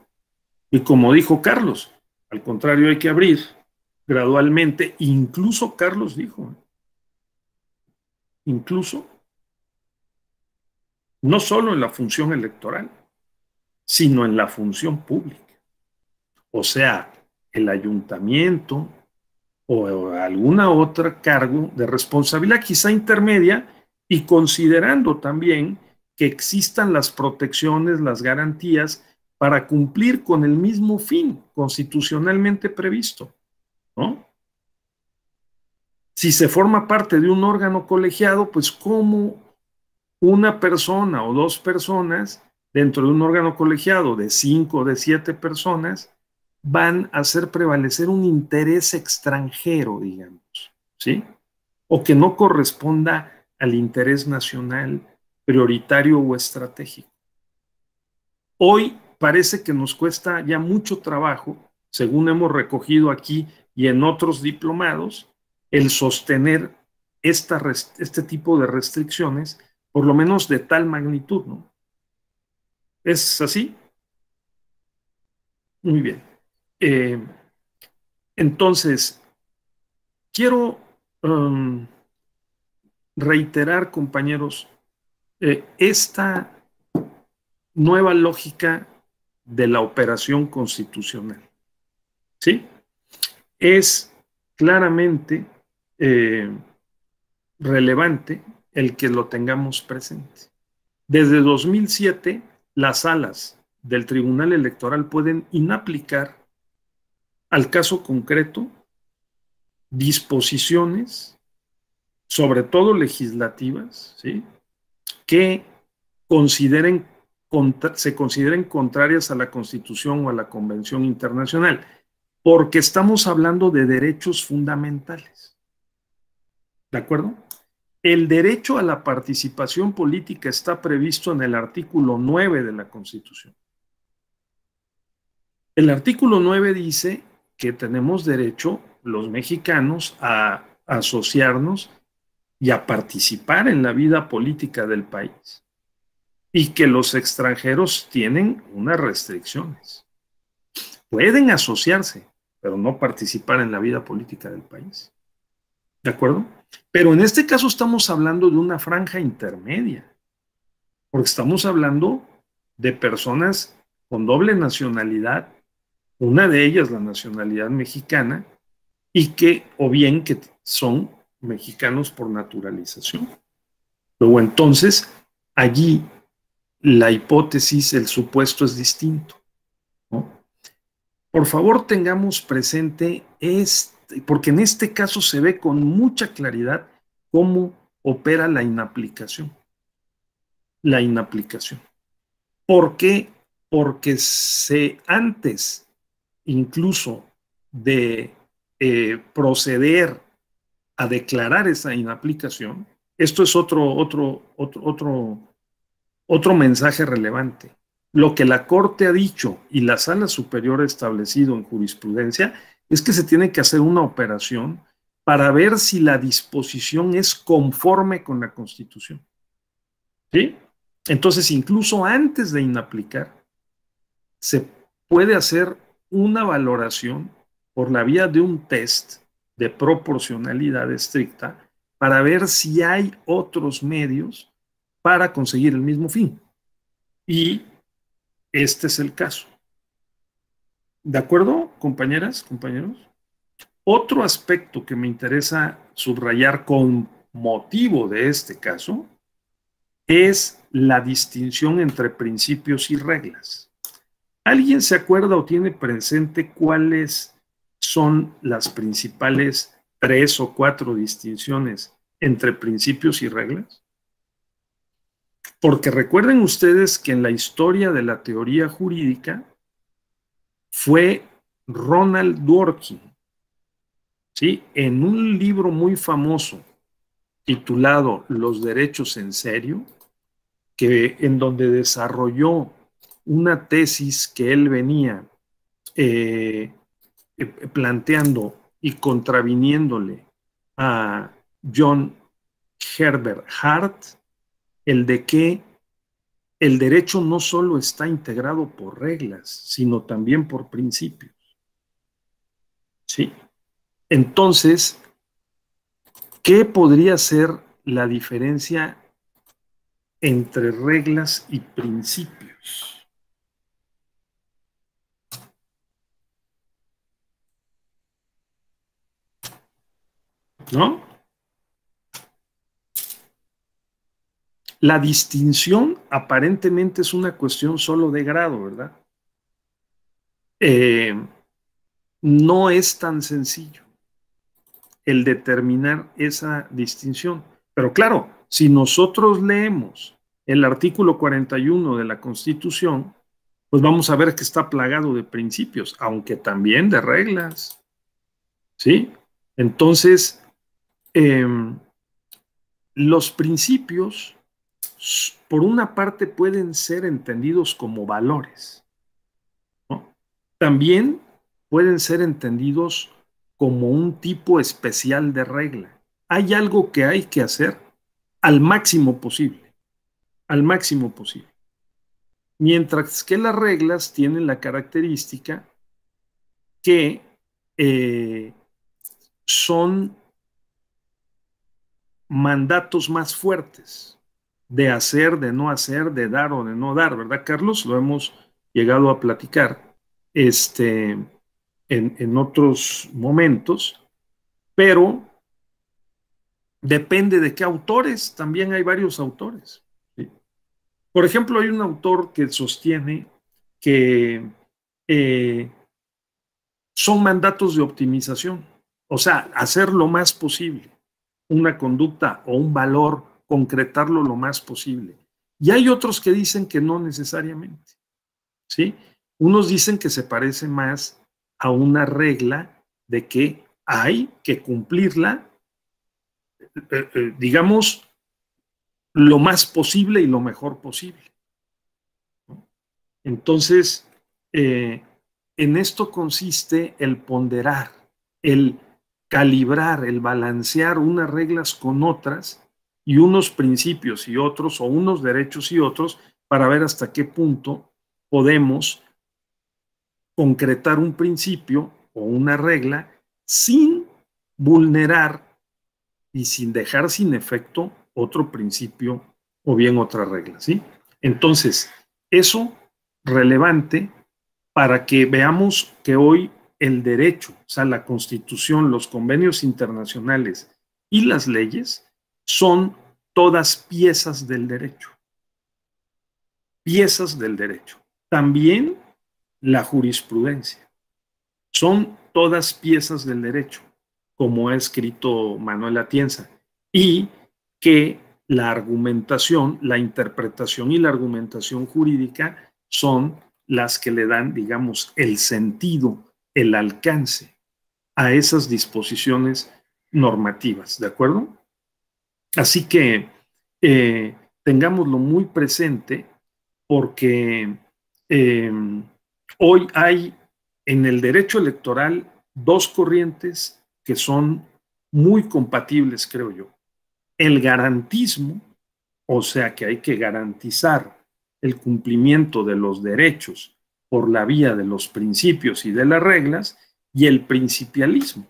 Speaker 1: Y como dijo Carlos, al contrario, hay que abrir gradualmente. Incluso Carlos dijo, incluso no solo en la función electoral, sino en la función pública. O sea, el ayuntamiento o alguna otra cargo de responsabilidad quizá intermedia, y considerando también que existan las protecciones, las garantías para cumplir con el mismo fin constitucionalmente previsto, ¿no? Si se forma parte de un órgano colegiado, pues ¿cómo una persona o dos personas dentro de un órgano colegiado de 5 o de 7 personas van a hacer prevalecer un interés extranjero, digamos, ¿sí? O que no corresponda al interés nacional prioritario o estratégico? Hoy parece que nos cuesta ya mucho trabajo, según hemos recogido aquí y en otros diplomados, el sostener este tipo de restricciones, por lo menos de tal magnitud, ¿no? ¿Es así? Muy bien. Entonces, quiero reiterar, compañeros, esta nueva lógica de la operación constitucional, ¿sí? Es claramente relevante el que lo tengamos presente. Desde 2007, las salas del Tribunal Electoral pueden inaplicar al caso concreto disposiciones, sobre todo legislativas, ¿sí?, que se consideren contrarias a la Constitución o a la Convención Internacional, porque estamos hablando de derechos fundamentales. ¿De acuerdo? El derecho a la participación política está previsto en el artículo 9 de la Constitución. El artículo 9 dice que tenemos derecho, los mexicanos, a asociarnos y a participar en la vida política del país, y que los extranjeros tienen unas restricciones. Pueden asociarse, pero no participar en la vida política del país. ¿De acuerdo? Pero en este caso estamos hablando de una franja intermedia, porque estamos hablando de personas con doble nacionalidad, una de ellas la nacionalidad mexicana, y que, o bien que son mexicanos por naturalización. Luego entonces, allí la hipótesis, el supuesto es distinto, ¿no? Por favor, tengamos presente porque en este caso se ve con mucha claridad cómo opera la inaplicación. La inaplicación. ¿Por qué? Porque antes incluso de proceder a declarar esa inaplicación, esto es otro mensaje relevante. Lo que la Corte ha dicho y la Sala Superior ha establecido en jurisprudencia es que se tiene que hacer una operación para ver si la disposición es conforme con la Constitución. ¿Sí? Entonces, incluso antes de inaplicar, se puede hacer una valoración por la vía de un test de proporcionalidad estricta para ver si hay otros medios para conseguir el mismo fin. Y este es el caso. ¿De acuerdo, compañeras, compañeros? Otro aspecto que me interesa subrayar con motivo de este caso es la distinción entre principios y reglas. ¿Alguien se acuerda o tiene presente cuáles son las principales 3 o 4 distinciones entre principios y reglas? Porque recuerden ustedes que en la historia de la teoría jurídica fue Ronald Dworkin, ¿sí? En un libro muy famoso titulado Los derechos en serio, en donde desarrolló una tesis que él venía planteando y contraviniéndole a John Herbert Hart, el de que el derecho no solo está integrado por reglas, sino también por principios. ¿Sí? Entonces, ¿qué podría ser la diferencia entre reglas y principios? ¿No? La distinción aparentemente es una cuestión solo de grado, ¿verdad? No es tan sencillo el determinar esa distinción. Pero claro, si nosotros leemos el artículo 41 de la Constitución, pues vamos a ver que está plagado de principios, aunque también de reglas. ¿Sí? Entonces, los principios, por una parte, pueden ser entendidos como valores, ¿no? También pueden ser entendidos como un tipo especial de regla. Hay algo que hay que hacer al máximo posible, al máximo posible. Mientras que las reglas tienen la característica que son mandatos más fuertes de hacer, de no hacer, de dar o de no dar, ¿verdad, Carlos? Lo hemos llegado a platicar en otros momentos, pero depende de qué autores. También hay varios autores, ¿sí? Por ejemplo, hay un autor que sostiene que son mandatos de optimización, o sea, hacer lo más posible, una conducta o un valor, concretarlo lo más posible. Y hay otros que dicen que no necesariamente, ¿sí? Unos dicen que se parece más a una regla de que hay que cumplirla digamos, lo más posible y lo mejor posible. Entonces, en esto consiste el ponderar, el calibrar, el balancear unas reglas con otras y unos principios y otros, o unos derechos y otros, para ver hasta qué punto podemos concretar un principio o una regla sin vulnerar y sin dejar sin efecto otro principio o bien otra regla, ¿sí? Entonces, eso relevante para que veamos que hoy el derecho, o sea, la Constitución, los convenios internacionales y las leyes son todas piezas del derecho. Piezas del derecho. También la jurisprudencia. Son todas piezas del derecho, como ha escrito Manuel Atienza, y que la argumentación, la interpretación y la argumentación jurídica son las que le dan, digamos, el sentido, el alcance a esas disposiciones normativas, ¿de acuerdo? Así que tengámoslo muy presente porque hoy hay en el derecho electoral dos corrientes que son muy compatibles, creo yo. El garantismo, o sea que hay que garantizar el cumplimiento de los derechos por la vía de los principios y de las reglas, y el principialismo,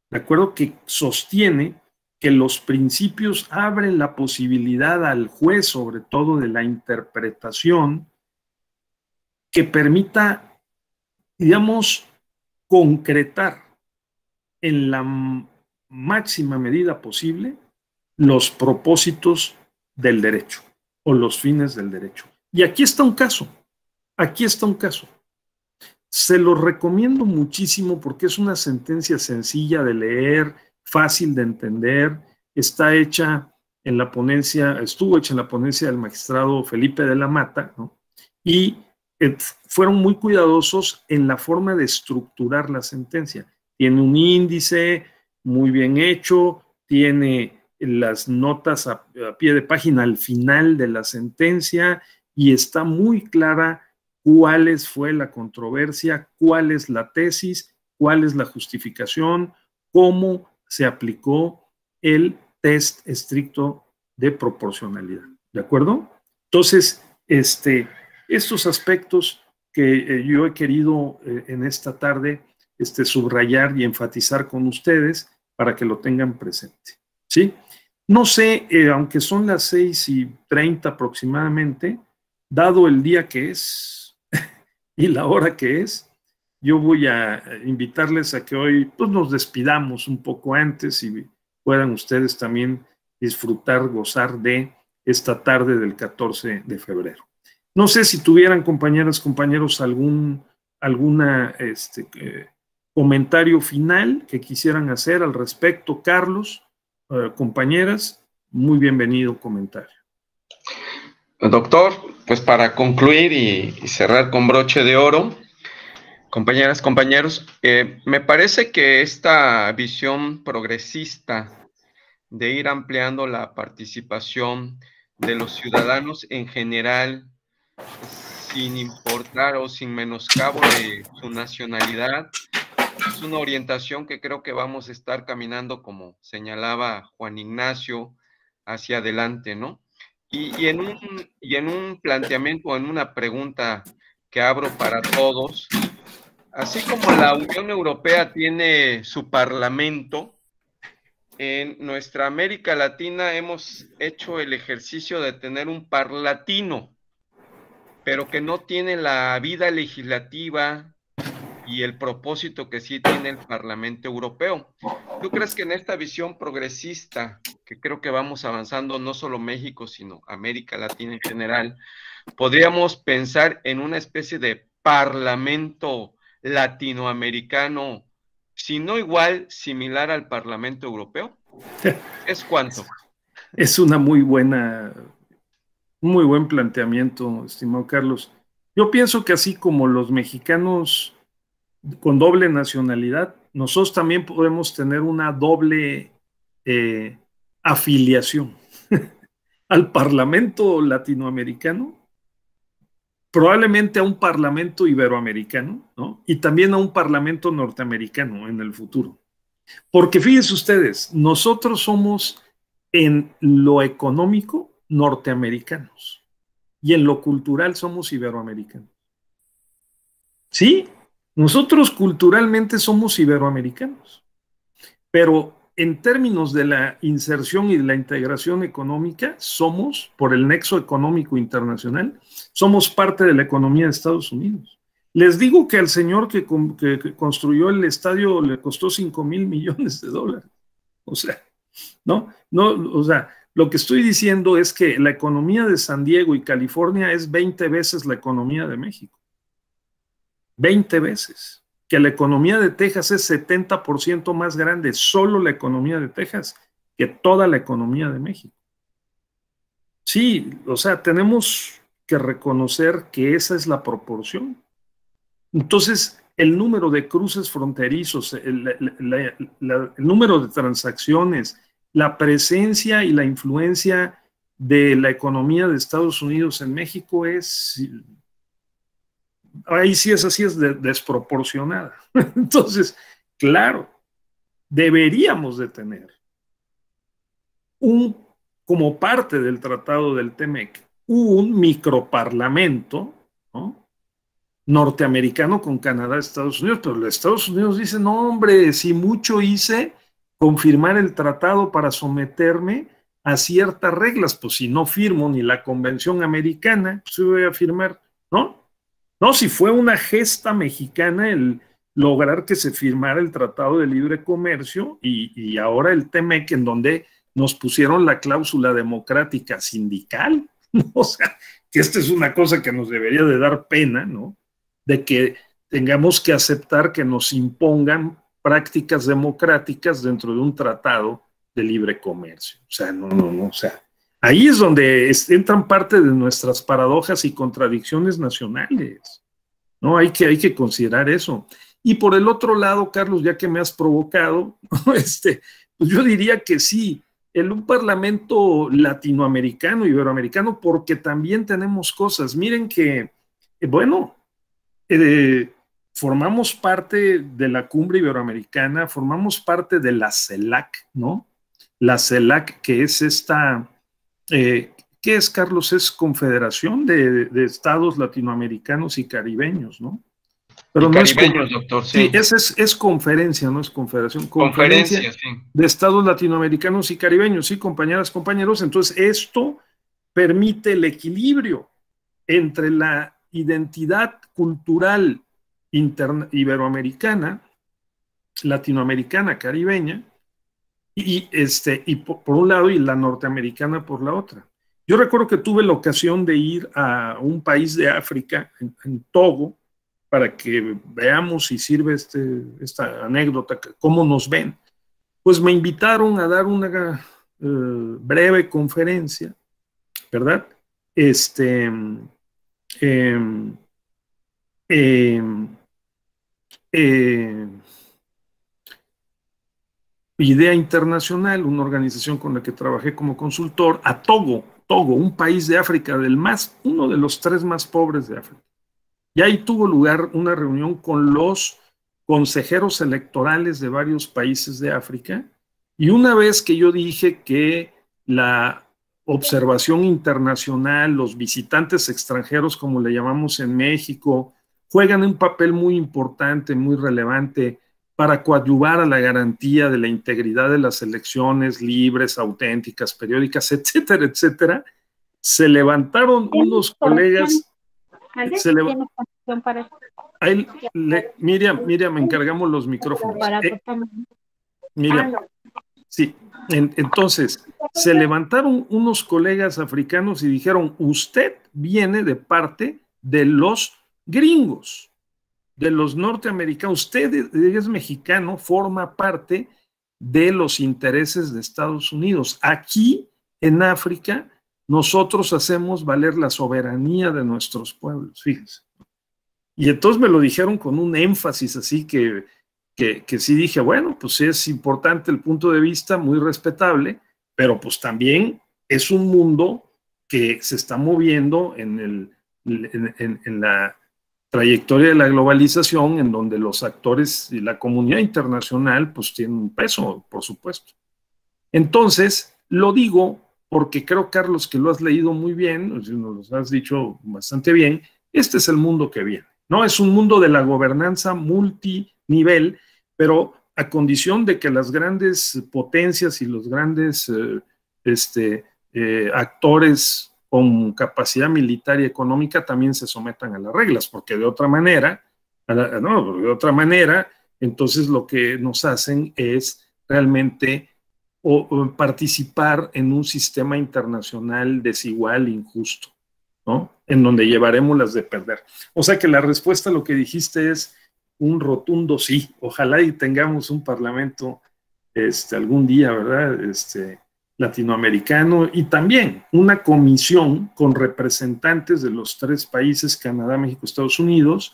Speaker 1: ¿de acuerdo? Que sostiene que los principios abren la posibilidad al juez, sobre todo de la interpretación, que permita, digamos, concretar en la máxima medida posible los propósitos del derecho o los fines del derecho. Y aquí está un caso, aquí está un caso. Se lo recomiendo muchísimo porque es una sentencia sencilla de leer, fácil de entender, está hecha en la ponencia, estuvo hecha en la ponencia del magistrado Felipe de la Mata, ¿no? Y fueron muy cuidadosos en la forma de estructurar la sentencia. Tiene un índice muy bien hecho, tiene las notas a pie de página al final de la sentencia y está muy clara cuál fue la controversia, cuál es la tesis, cuál es la justificación, cómo se aplicó el test estricto de proporcionalidad. ¿De acuerdo? Entonces, estos aspectos que yo he querido en esta tarde subrayar y enfatizar con ustedes para que lo tengan presente. ¿Sí? No sé, aunque son las 6:30 aproximadamente, dado el día que es y la hora que es, yo voy a invitarles a que hoy pues, nos despidamos un poco antes y puedan ustedes también disfrutar, gozar de esta tarde del 14 de febrero. No sé si tuvieran, compañeras, compañeros, algún comentario final que quisieran hacer al respecto. Carlos, compañeras, muy bienvenido comentario.
Speaker 2: Doctor, pues para concluir y cerrar con broche de oro, compañeras, compañeros, me parece que esta visión progresista de ir ampliando la participación de los ciudadanos en general, sin importar o sin menoscabo de su nacionalidad, es una orientación que creo que vamos a estar caminando, como señalaba Juan Ignacio, hacia adelante, ¿no? Y en un planteamiento, en una pregunta que abro para todos, así como la Unión Europea tiene su parlamento, en nuestra América Latina hemos hecho el ejercicio de tener un parlatino, pero que no tiene la vida legislativa y el propósito que sí tiene el Parlamento Europeo. ¿Tú crees que en esta visión progresista, que creo que vamos avanzando no solo México, sino América Latina en general, podríamos pensar en una especie de parlamento latinoamericano, si no igual, similar al Parlamento Europeo? ¿Es cuánto?
Speaker 1: Es una muy buen planteamiento, estimado Carlos. Yo pienso que así como los mexicanos con doble nacionalidad, nosotros también podemos tener una doble afiliación al Parlamento latinoamericano, probablemente a un Parlamento iberoamericano, ¿no? Y también a un Parlamento norteamericano en el futuro. Porque fíjense ustedes, nosotros somos en lo económico norteamericanos y en lo cultural somos iberoamericanos. Sí, nosotros culturalmente somos iberoamericanos, pero en términos de la inserción y de la integración económica, somos, por el nexo económico internacional, somos parte de la economía de Estados Unidos. Les digo que al señor que construyó el estadio le costó $5,000 millones. O sea, no, o sea, lo que estoy diciendo es que la economía de San Diego y California es 20 veces la economía de México. 20 veces. Que la economía de Texas es 70% más grande, solo la economía de Texas, que toda la economía de México. Sí, o sea, tenemos que reconocer que esa es la proporción. Entonces, el número de cruces fronterizos, el número de transacciones, la presencia y la influencia de la economía de Estados Unidos en México es, ahí sí es así, es desproporcionada. Entonces, claro, deberíamos de tener como parte del Tratado del TEMEC, un microparlamento, ¿no?, norteamericano con Canadá, Estados Unidos, pero los Estados Unidos dicen, no, hombre, si mucho hice con firmar el tratado para someterme a ciertas reglas, pues si no firmo ni la Convención Americana, pues voy a firmar, ¿no? No, si fue una gesta mexicana el lograr que se firmara el Tratado de Libre Comercio y ahora el TEMEC, en donde nos pusieron la cláusula democrática sindical, ¿no? O sea, que esta es una cosa que nos debería de dar pena, ¿no?, de que tengamos que aceptar que nos impongan prácticas democráticas dentro de un tratado de libre comercio. O sea, no, o sea, ahí es donde entran parte de nuestras paradojas y contradicciones nacionales, ¿no? Hay que considerar eso. Y por el otro lado, Carlos, ya que me has provocado, pues yo diría que sí, un parlamento latinoamericano, iberoamericano, porque también tenemos cosas. Miren que, bueno, formamos parte de la cumbre iberoamericana, formamos parte de la CELAC, ¿no? La CELAC, que es esta, ¿qué es, Carlos? Es Confederación de Estados Latinoamericanos y Caribeños, ¿no?
Speaker 2: Pero no caribeños, doctor, sí.
Speaker 1: Sí, es conferencia, no es confederación. Conferencia sí, de Estados Latinoamericanos y Caribeños, sí, compañeras, compañeros. Entonces, esto permite el equilibrio entre la identidad cultural iberoamericana, latinoamericana, caribeña, y por un lado, y la norteamericana por la otra. Yo recuerdo que tuve la ocasión de ir a un país de África, en Togo, para que veamos si sirve esta anécdota, cómo nos ven. Pues me invitaron a dar una breve conferencia, ¿verdad? Idea Internacional, una organización con la que trabajé como consultor, a Togo, un país de África, uno de los 3 más pobres de África. Y ahí tuvo lugar una reunión con los consejeros electorales de varios países de África, y una vez que yo dije que la observación internacional, los visitantes extranjeros, como le llamamos en México, juegan un papel muy importante, muy relevante para coadyuvar a la garantía de la integridad de las elecciones libres, auténticas, periódicas, etcétera, etcétera, se levantaron unos colegas. Miriam, encargamos los micrófonos. Miriam, sí. Entonces, se levantaron unos colegas africanos y dijeron, usted viene de parte de los gringos, de los norteamericanos, usted es mexicano, forma parte de los intereses de Estados Unidos. Aquí, en África, nosotros hacemos valer la soberanía de nuestros pueblos, fíjense. Y entonces me lo dijeron con un énfasis así que sí dije, bueno, pues es importante el punto de vista, muy respetable, pero pues también es un mundo que se está moviendo en la trayectoria de la globalización, en donde los actores y la comunidad internacional pues tienen un peso, por supuesto. Entonces, lo digo porque creo, Carlos, que lo has leído muy bien, nos lo has dicho bastante bien, este es el mundo que viene, ¿no? Es un mundo de la gobernanza multinivel, pero a condición de que las grandes potencias y los grandes actores con capacidad militar y económica también se sometan a las reglas, porque de otra manera, entonces lo que nos hacen es realmente o participar en un sistema internacional desigual e injusto, ¿no? En donde llevaremos las de perder. O sea que la respuesta a lo que dijiste es un rotundo sí. Ojalá y tengamos un parlamento algún día, ¿verdad? Latinoamericano, y también una comisión con representantes de los 3 países, Canadá, México, Estados Unidos,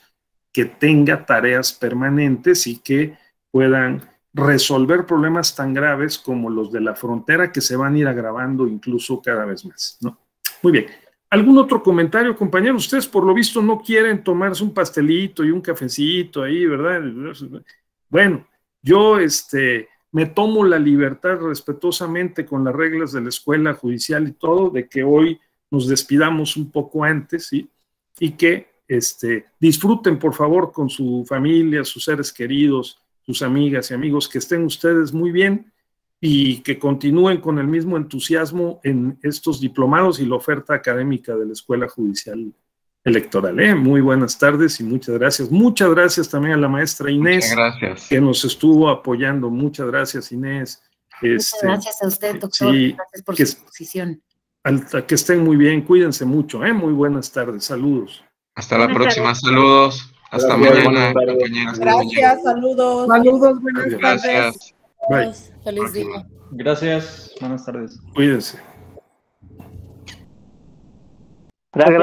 Speaker 1: que tenga tareas permanentes y que puedan resolver problemas tan graves como los de la frontera, que se van a ir agravando incluso cada vez más, ¿no? Muy bien. ¿Algún otro comentario, compañeros? Ustedes por lo visto no quieren tomarse un pastelito y un cafecito ahí, ¿verdad? Bueno, yo me tomo la libertad respetuosamente con las reglas de la escuela judicial y todo, de que hoy nos despidamos un poco antes, ¿sí? Y que disfruten, por favor, con su familia, sus seres queridos, sus amigas y amigos, que estén ustedes muy bien y que continúen con el mismo entusiasmo en estos diplomados y la oferta académica de la Escuela Judicial Electoral. Muy buenas tardes y muchas gracias. Muchas gracias también a la maestra Inés, que nos estuvo apoyando. Muchas gracias, Inés.
Speaker 5: Muchas gracias a usted, doctor.
Speaker 1: Sí,
Speaker 5: gracias por su exposición.
Speaker 1: Que estén muy bien, cuídense mucho. Muy buenas tardes, saludos.
Speaker 2: Hasta la próxima, saludos. Hasta mañana, compañeros.
Speaker 6: Gracias, saludos.
Speaker 3: Saludos, buenas tardes.
Speaker 2: Gracias.
Speaker 1: Bye.
Speaker 5: Feliz día.
Speaker 7: Gracias, buenas tardes.
Speaker 1: Cuídense.
Speaker 8: Gracias.